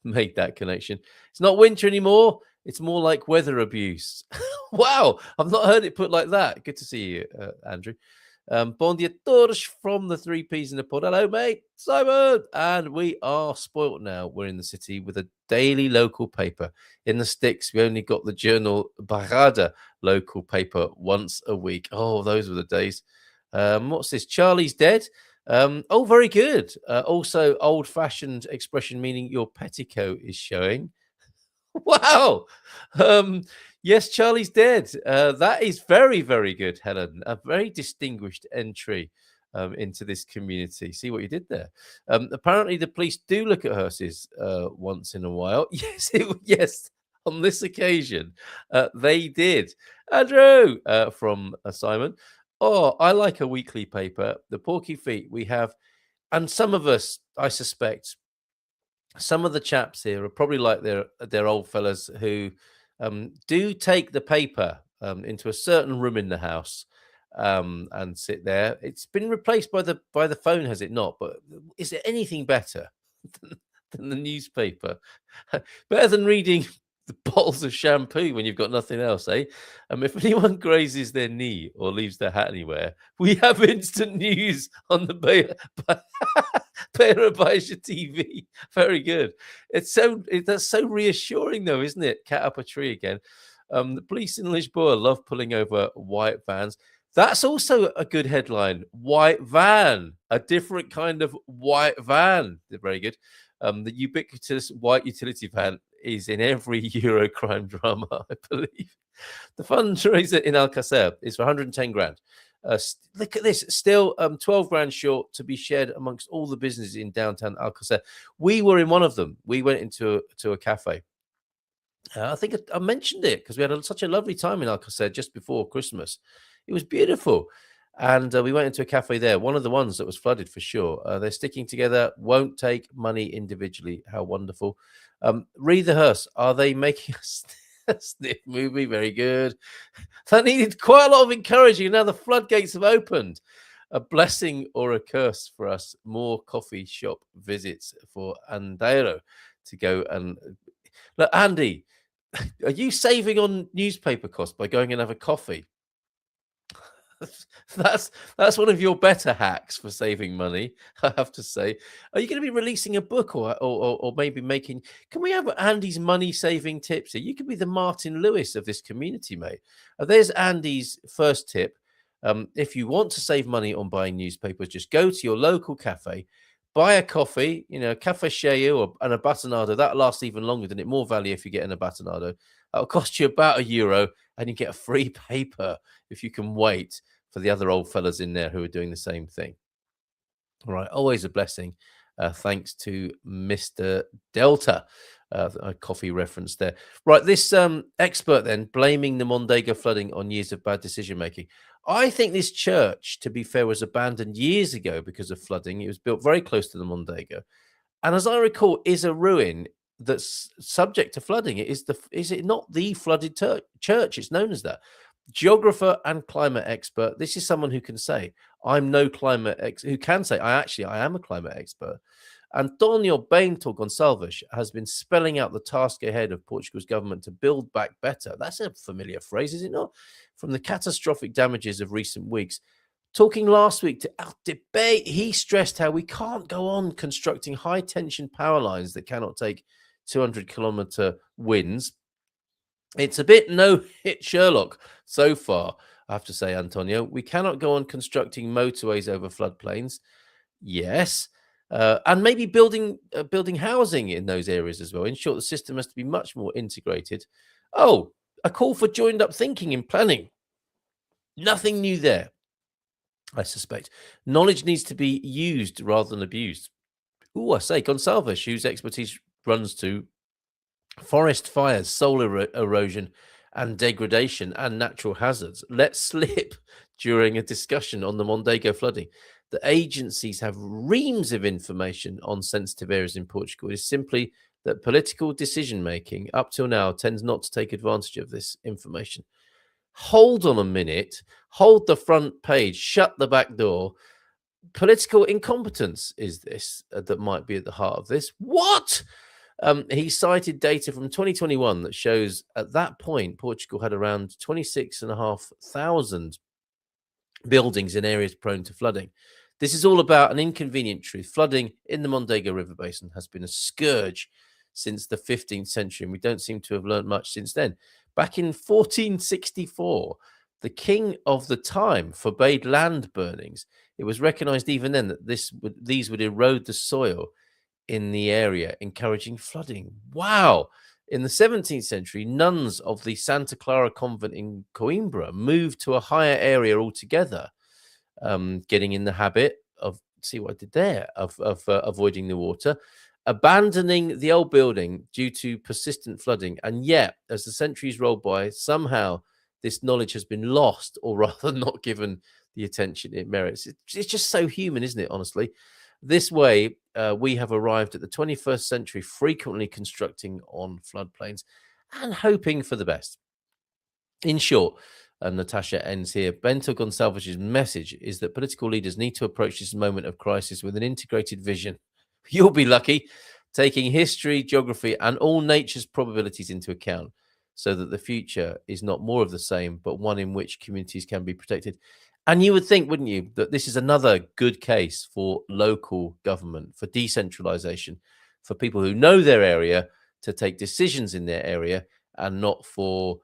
[SPEAKER 2] made that connection. It's not winter anymore. It's more like weather abuse. Wow, I've not heard it put like that. Good to see you, Andrew. Bon dia todos from the 3Ps in the pod. Hello, mate. Simon. And we are spoilt now. We're in the city with a daily local paper. In the sticks, we only got the journal Barrada local paper once a week. Oh, those were the days. What's this? Charlie's dead. Oh, very good. Also, old-fashioned expression meaning your petticoat is showing. Wow. Yes, Charlie's dead. That is very, very good, Helen. A very distinguished entry into this community. See what you did there. Apparently, the police do look at hearses once in a while. Yes, yes. On this occasion, they did. Andrew from Simon. Oh, I like a weekly paper. The Porky Feet we have, and some of us, I suspect, some of the chaps here are probably like their old fellas who do take the paper into a certain room in the house and sit there. It's been replaced by the phone, has it not? But is it anything better than the newspaper? Better than reading the bottles of shampoo when you've got nothing else, eh? If anyone grazes their knee or leaves their hat anywhere, we have instant news on the Bayer TV. Very good. That's so reassuring, though, isn't it? Cat up a tree again. The police in Lisboa love pulling over white vans. That's also a good headline. White van, a different kind of white van. They're very good. The ubiquitous white utility van is in every Eurocrime drama, I believe. The fundraiser in Alcacer is for 110 grand. Look at this, still 12 grand short to be shared amongst all the businesses in downtown Alcacer. We were in one of them. We went into a cafe. I think I mentioned it because we had such a lovely time in Alcacer just before Christmas. It was beautiful. And we went into a cafe there, one of the ones that was flooded for sure. They're sticking together, won't take money individually. How wonderful. Read the hearse. Are they making a sniff movie? Very good. That needed quite a lot of encouraging. Now the floodgates have opened. A blessing or a curse for us. More coffee shop visits for Andero to go and... Look, Andy, are you saving on newspaper costs by going and have a coffee? That's one of your better hacks for saving money, I have to say. Are you going to be releasing a book or maybe making... Can we have Andy's money saving tips here? You could be the Martin Lewis of this community, mate. There's Andy's first tip. If you want to save money on buying newspapers, just go to your local cafe, buy a coffee, cafe cheio and a batonado. That lasts even longer than it. More value if you get in a batonado. That'll cost you about €1 and you get a free paper if you can wait for the other old fellas in there who are doing the same thing. All right, always a blessing. Thanks to Mr. Delta. A coffee reference there. Right, this expert then blaming the Mondego flooding on years of bad decision making. I think this church, to be fair, was abandoned years ago because of flooding. It was built very close to the Mondego, and as I recall, is a ruin that's subject to flooding. Is it not the flooded church? It's known as that. Geographer and climate expert. This is someone who can say, I'm no climate expert, who can say, I am a climate expert. Antonio Bento Gonçalves has been spelling out the task ahead of Portugal's government to build back better. That's a familiar phrase, is it not? From the catastrophic damages of recent weeks. Talking last week to our debate, he stressed how we can't go on constructing high-tension power lines that cannot take 200-kilometer winds. It's a bit no-hit Sherlock so far, I have to say, Antonio. We cannot go on constructing motorways over floodplains. Yes. And maybe building housing in those areas as well. In short, the system has to be much more integrated. Oh, a call for joined-up thinking in planning. Nothing new there, I suspect. Knowledge needs to be used rather than abused. Oh, I say, Gonçalves, whose expertise runs to forest fires, soil erosion and degradation, and natural hazards let slip during a discussion on the Mondego flooding. The agencies have reams of information on sensitive areas in Portugal. It is simply that political decision making up till now tends not to take advantage of this information. Hold on a minute, hold the front page, shut the back door. Political incompetence is this that might be at the heart of this. What? He cited data from 2021 that shows at that point Portugal had around 26,500 buildings in areas prone to flooding. This is all about an inconvenient truth. Flooding in the Mondego River Basin has been a scourge since the 15th century, and we don't seem to have learned much since then. Back in 1464, the king of the time forbade land burnings. It was recognized even then that these would erode the soil in the area, encouraging flooding. Wow. In the 17th century, nuns of the Santa Clara convent in Coimbra moved to a higher area altogether, getting in the habit of, see what I did there, of avoiding the water, abandoning the old building due to persistent flooding. And yet, as the centuries roll by, somehow this knowledge has been lost, or rather not given the attention it merits. It's just so human, isn't it, honestly? This way, we have arrived at the 21st century, frequently constructing on floodplains and hoping for the best. In short, and Natasha ends here, Bento Gonçalves' message is that political leaders need to approach this moment of crisis with an integrated vision. You'll be lucky, taking history, geography, and all nature's probabilities into account, so that the future is not more of the same, but one in which communities can be protected. And you would think, wouldn't you, that this is another good case for local government, for decentralization, for people who know their area to take decisions in their area, and not for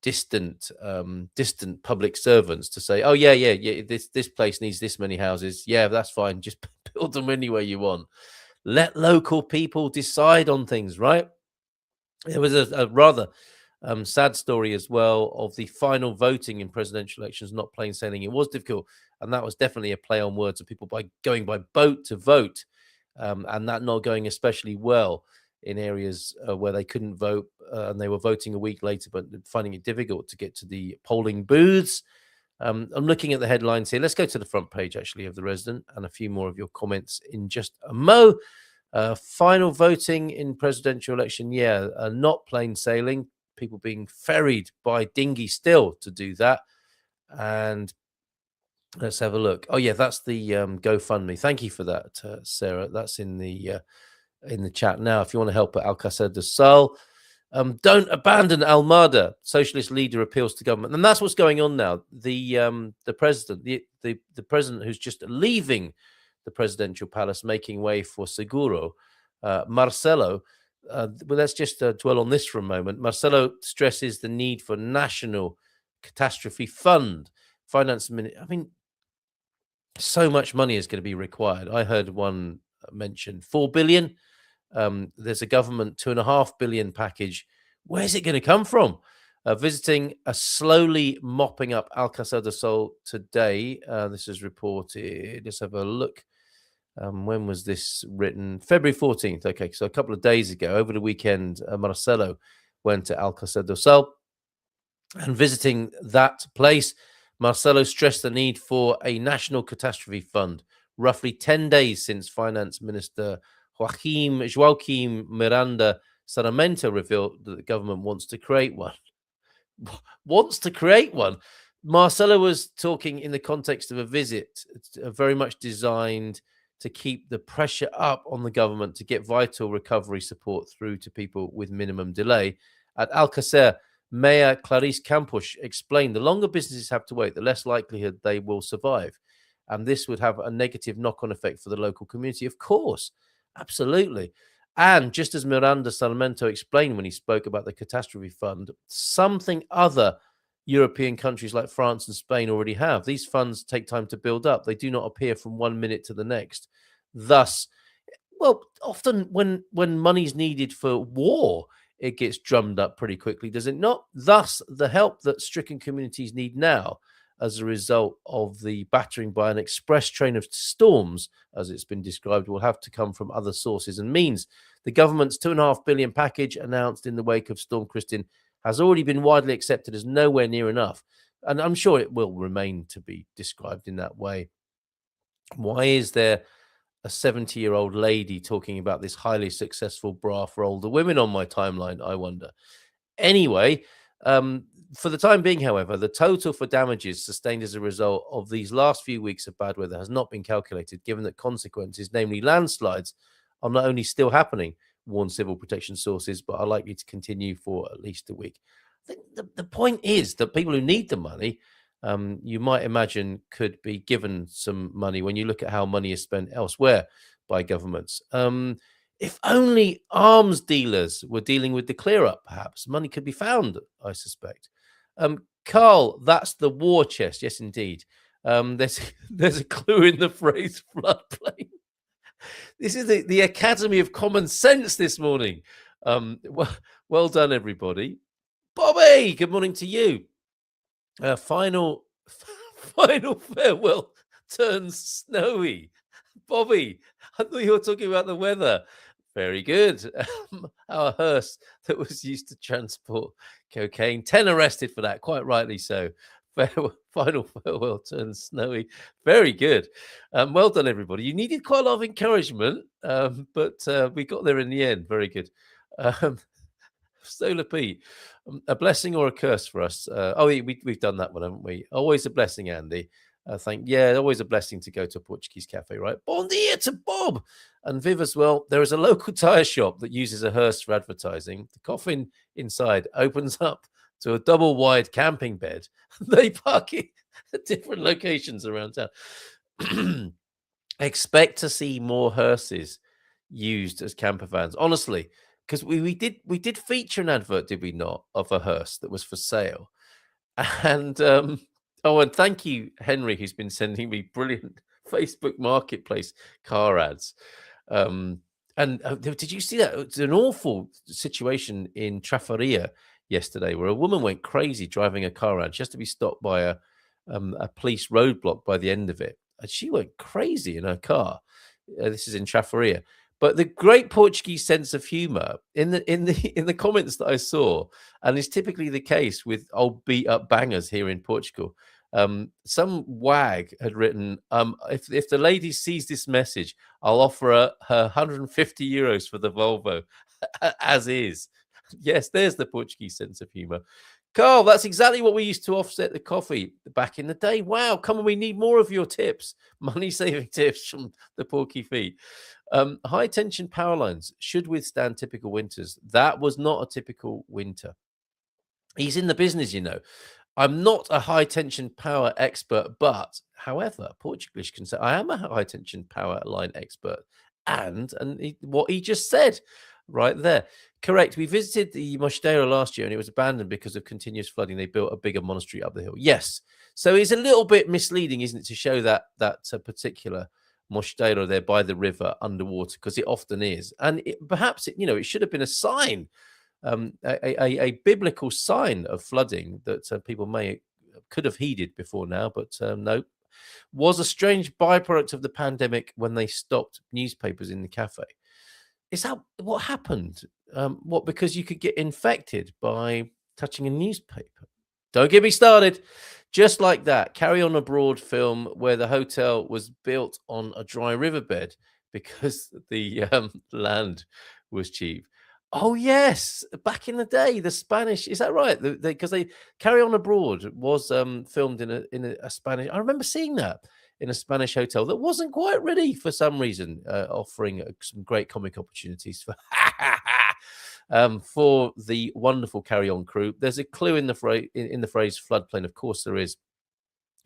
[SPEAKER 2] distant public servants to say, oh yeah, this place needs this many houses. Yeah, that's fine. Just build them anywhere you want. Let local people decide on things, right? There was a rather sad story as well of the final voting in presidential elections not plain sailing. It was difficult, and that was definitely a play on words of people going by boat to vote, and that not going especially well in areas where they couldn't vote, and they were voting a week later, but finding it difficult to get to the polling booths. I'm looking at the headlines here. Let's go to the front page, actually, of the Resident, and a few more of your comments in just a mo. Final voting in presidential election, not plain sailing. People being ferried by dinghy still to do that. And let's have a look. Oh yeah, that's the GoFundMe. Thank you for that, Sarah. That's in the chat now. If you want to help at Alcácer do Sal, don't abandon Almada. Socialist leader appeals to government, and that's what's going on now. The president, the president who's just leaving the presidential palace, making way for Seguro, Marcelo. Well, let's just dwell on this for a moment. Marcelo stresses the need for national catastrophe fund. Finance minister, I mean, so much money is going to be required. I heard one mention 4 billion. There's a government 2.5 billion package. Where's it going to come from? Visiting a slowly mopping up Alcácer do Sal today. This is reported. Let's have a look. When was this written? February 14th. Okay, so a couple of days ago, over the weekend, Marcelo went to Alcácer do Sal, and visiting that place, Marcelo stressed the need for a national catastrophe fund. Roughly 10 days since Finance Minister Joaquim Miranda Sarmento revealed that the government wants to create one. Marcelo was talking in the context of a visit, very much designed to keep the pressure up on the government to get vital recovery support through to people with minimum delay. At Alcácer, Mayor Clarice Campos explained the longer businesses have to wait, the less likelihood they will survive. And this would have a negative knock-on effect for the local community. Of course, absolutely. And just as Miranda Sarmento explained when he spoke about the catastrophe fund, something other European countries like France and Spain already have. These funds take time to build up. They do not appear from 1 minute to the next. Thus, well, often when money's needed for war, it gets drummed up pretty quickly, does it not? Thus, the help that stricken communities need now as a result of the battering by an express train of storms, as it's been described, will have to come from other sources and means. The government's £2.5 billion package announced in the wake of Storm Kristin has already been widely accepted as nowhere near enough. And I'm sure it will remain to be described in that way. Why is there a 70-year-old lady talking about this highly successful bra for older women on my timeline, I wonder? Anyway, for the time being, however, the total for damages sustained as a result of these last few weeks of bad weather has not been calculated, given that consequences, namely landslides, are not only still happening, warn civil protection sources, but are likely to continue for at least a week. I think the point is that people who need the money, you might imagine, could be given some money when you look at how money is spent elsewhere by governments. If only arms dealers were dealing with the clear up, perhaps money could be found, I suspect. Carl, that's the war chest. Yes, indeed. There's a clue in the phrase floodplain. This is the Academy of Common Sense this morning. Well done, everybody. Bobby, good morning to you. Final farewell turns snowy. Bobby, I thought you were talking about the weather. Very good. Our hearse that was used to transport cocaine. 10 arrested for that, quite rightly so. Final farewell turns snowy. Very good. Well done, everybody. You needed quite a lot of encouragement, but we got there in the end. Very good. Solar Pete, a blessing or a curse for us? We've done that one, haven't we? Always a blessing, Andy. Always a blessing to go to a Portuguese cafe, right? Bon dia to Bob and Viv as well. There is a local tire shop that uses a hearse for advertising. The coffin inside opens up to a double wide camping bed. They park it at different locations around town. Expect to see more hearses used as camper vans, honestly, because we did feature an advert, did we not, of a hearse that was for sale. And and thank you, Henry, who's been sending me brilliant Facebook Marketplace car ads. Did you see that? It's an awful situation in Trafaria yesterday, where a woman went crazy driving a car around. She has to be stopped by a police roadblock by the end of it, and she went crazy in her car. This is in Trafaria. But the great Portuguese sense of humor in the comments that I saw, and it's typically the case with old beat up bangers here in Portugal. Some wag had written, if the lady sees this message, I'll offer her 150 euros for the Volvo as is. Yes, there's the Portuguese sense of humor. Carl, that's exactly what we used to offset the coffee back in the day. Wow, come on, we need more of your tips. Money-saving tips from the Porky Feet. High-tension power lines should withstand typical winters. That was not a typical winter. He's in the business, you know. I'm not a high-tension power expert, but, however, Portuguese can say I am a high-tension power line expert. What he just said right there. Correct. We visited the Mosteiro last year and it was abandoned because of continuous flooding. They built a bigger monastery up the hill. Yes. So it's a little bit misleading, isn't it, to show that particular Mosteiro there by the river underwater, because it often is. And perhaps it should have been a sign, a biblical sign of flooding that people could have heeded before now, but no. Was a strange byproduct of the pandemic when they stopped newspapers in the cafe. Is that what happened? Because you could get infected by touching a newspaper? Don't get me started. Just like that, Carry On Abroad film where the hotel was built on a dry riverbed because the land was cheap. Oh, yes. Back in the day, the Spanish, is that right? Because they Carry On Abroad was filmed in a Spanish. I remember seeing that in a Spanish hotel that wasn't quite ready for some reason, offering some great comic opportunities for the wonderful Carry On crew. There's a clue in the phrase floodplain. Of course there is.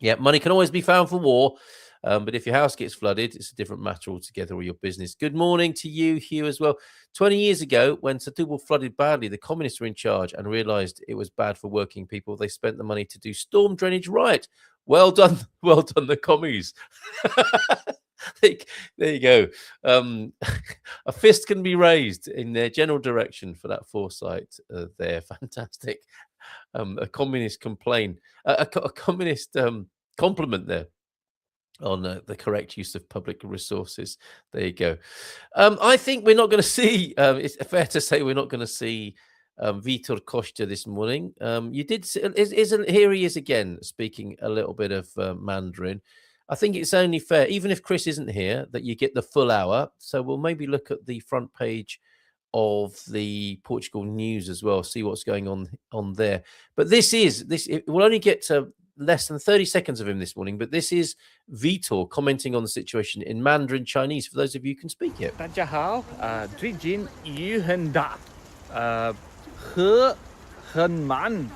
[SPEAKER 2] Yeah, money can always be found for war. But if your house gets flooded, it's a different matter altogether, or your business. Good morning to you, Hugh, as well. 20 years ago, when Setúbal flooded badly, the communists were in charge and realised it was bad for working people. They spent the money to do storm drainage right. Well done, the commies. There you go. A fist can be raised in their general direction for that foresight there. Fantastic. A communist complain, a communist compliment there on the correct use of public resources. There you go. I think we're not going to see. It's fair to say we're not going to see Vitor Costa this morning. You did see, here he is again speaking a little bit of Mandarin. I think it's only fair, even if Chris isn't here, that you get the full hour. So we'll maybe look at the front page of the Portugal news as well, see what's going on there. But we'll only get to less than 30 seconds of him this morning, but this is Vitor commenting on the situation in Mandarin Chinese for those of you who can speak it.
[SPEAKER 3] 大家好，最近雨很大，河很满，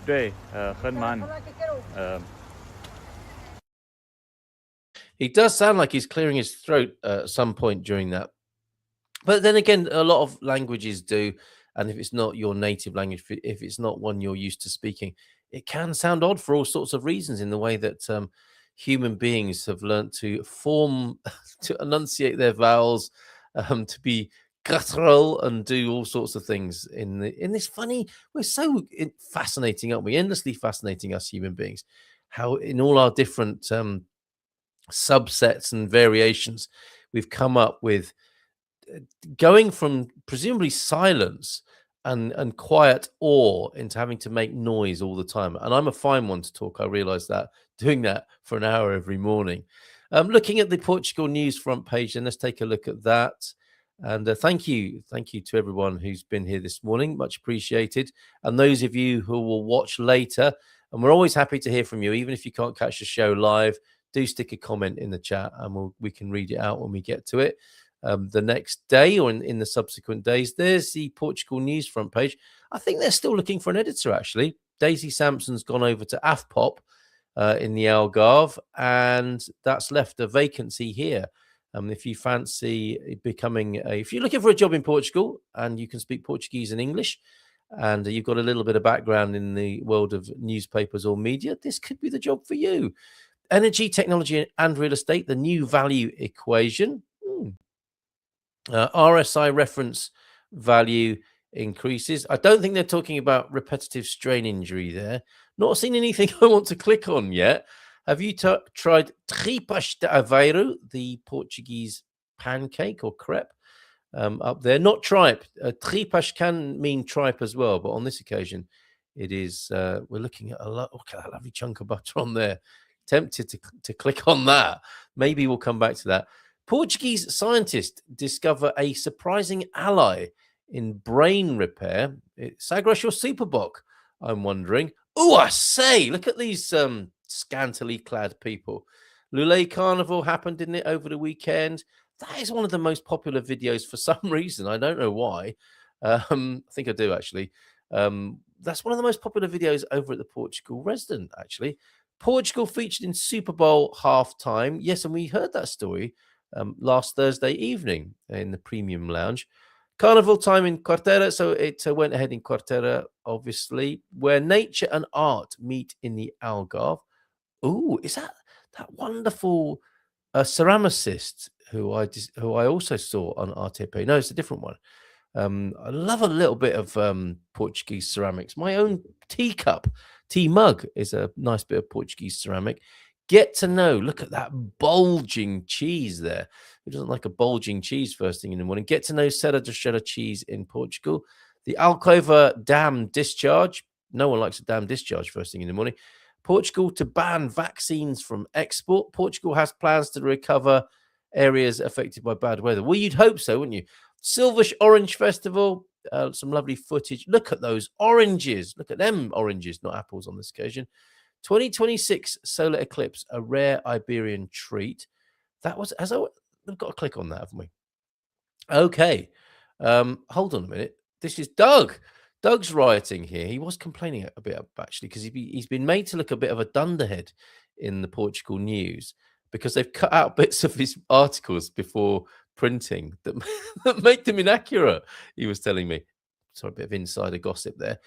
[SPEAKER 3] 对，很满，He
[SPEAKER 2] does sound like he's clearing his throat at some point during that. But then again, a lot of languages do. And if it's not your native language, if it's not one you're used to speaking, it can sound odd for all sorts of reasons in the way that human beings have learnt to form, to enunciate their vowels, to be guttural and do all sorts of things in this funny, we're so fascinating, aren't we? Endlessly fascinating, us human beings, how in all our different subsets and variations, we've come up with going from presumably silence and quiet awe into having to make noise all the time. And I'm a fine one to talk. I realize that, doing that for an hour every morning. Looking at the Portugal news front page, and let's take a look at that. And thank you to everyone who's been here this morning. Much appreciated. And those of you who will watch later, and we're always happy to hear from you, even if you can't catch the show live. Do stick a comment in the chat, and we can read it out when we get to it. The next day or in the subsequent days. There's the Portugal news front page. I think they're still looking for an editor, actually. Daisy Sampson's gone over to AFPOP in the Algarve, and that's left a vacancy here. If you fancy if you're looking for a job in Portugal and you can speak Portuguese and English, and you've got a little bit of background in the world of newspapers or media, this could be the job for you. Energy, technology, and real estate, the new value equation. RSI reference value increases. I don't think they're talking about repetitive strain injury there. Not seen anything I want to click on yet. Have you tried tripas de aveiro, the Portuguese pancake or crepe up there? Not tripe. Tripas can mean tripe as well, but on this occasion, it is. We're looking at look at that lovely chunk of butter on there. Tempted to click on that. Maybe we'll come back to that. Portuguese scientists discover a surprising ally in brain repair. Sagres or Superboc, I'm wondering. Oh, I say, look at these scantily clad people. Lule Carnival happened, didn't it, over the weekend? That is one of the most popular videos for some reason. I don't know why. I think I do, actually. That's one of the most popular videos over at the Portugal Resident, actually. Portugal featured in Super Bowl halftime. Yes, and we heard that story last Thursday evening in the Premium Lounge. Carnival time in Quarteira, so it went ahead in Quarteira, obviously, where nature and art meet in the Algarve. Oh, is that wonderful ceramicist who I also saw on RTP? No, it's a different one. I love a little bit of Portuguese ceramics. My own tea mug is a nice bit of Portuguese ceramic. Get to know, look at that bulging cheese there. Who doesn't like a bulging cheese first thing in the morning? Get to know Serra de Estrela cheese in Portugal. The Alcova dam discharge. No one likes a dam discharge first thing in the morning. Portugal to ban vaccines from export. Portugal has plans to recover areas affected by bad weather. Well, you'd hope so, wouldn't you? Silvish Orange Festival. Some lovely footage. Look at those oranges. Look at them oranges, not apples on this occasion. 2026 solar eclipse, a rare Iberian treat. That was, we've got to click on that, haven't we? Okay. Hold on a minute. This is Doug. Doug's rioting here. He was complaining a bit, actually, because he's been made to look a bit of a dunderhead in the Portugal news because they've cut out bits of his articles before printing that make them inaccurate, he was telling me. Sorry, a bit of insider gossip there.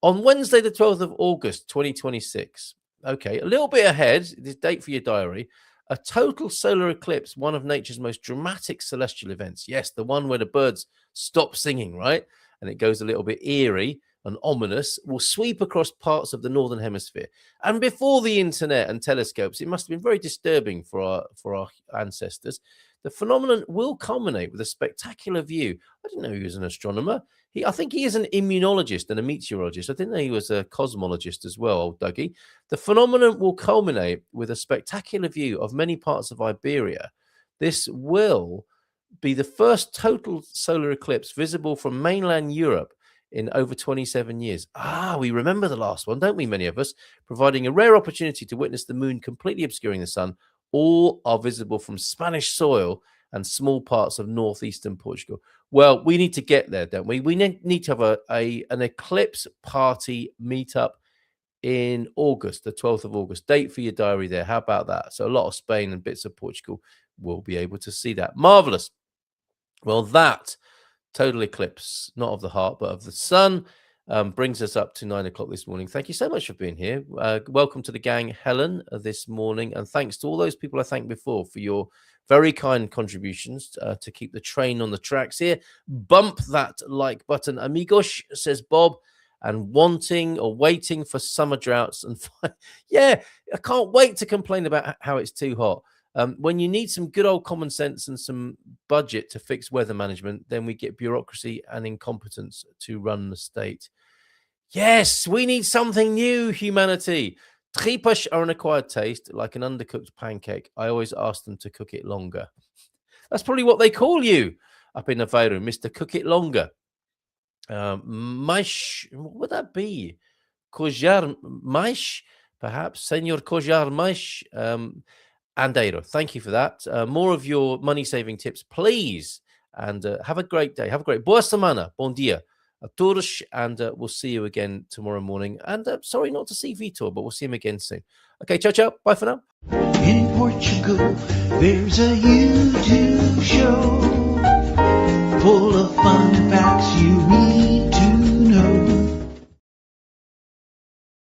[SPEAKER 2] On Wednesday, the 12th of August, 2026. Okay, a little bit ahead, this date for your diary. A total solar eclipse, one of nature's most dramatic celestial events. Yes, the one where the birds stop singing, right? and it goes a little bit eerie and ominous, will sweep across parts of the northern hemisphere. And before the internet and telescopes, it must have been very disturbing for our ancestors. The phenomenon will culminate with a spectacular view. I didn't know he was an astronomer. I think he is an immunologist and a meteorologist. I didn't know he was a cosmologist as well, old Dougie. The phenomenon will culminate with a spectacular view of many parts of Iberia. This will be the first total solar eclipse visible from mainland Europe in over 27 years. We remember the last one, don't we, many of us? Providing a rare opportunity to witness the moon completely obscuring the sun. All are visible from Spanish soil and small parts of northeastern Portugal. Well, we need to get there, don't we? We need to have an eclipse party meetup in August, the 12th of August. Date for your diary there. How about that? So a lot of Spain and bits of Portugal will be able to see that. Marvelous. Well, that total eclipse, not of the heart, but of the sun, brings us up to 9 o'clock this morning. Thank you so much for being here. Welcome to the gang, Helen, this morning. And thanks to all those people I thanked before for your very kind contributions to keep the train on the tracks here. Bump that like button, amigos, says Bob. And waiting for summer droughts. And yeah, I can't wait to complain about how it's too hot. When you need some good old common sense and some budget to fix weather management, then we get bureaucracy and incompetence to run the state. Yes, we need something new, humanity. Tripas are an acquired taste, like an undercooked pancake. I always ask them to cook it longer. That's probably what they call you up in Aveiro, Mr. Cook It Longer. Maish, what would that be? Kojar Maish, perhaps? Senor Kojar Maish. Andeiro, thank you for that. More of your money-saving tips, please. And have a great day. Have a great boa semana. Bom dia a todos. And we'll see you again tomorrow morning. And sorry not to see Vitor, but we'll see him again soon. Okay, ciao, ciao. Bye for now.
[SPEAKER 1] In Portugal, there's a YouTube show full of fun facts you need to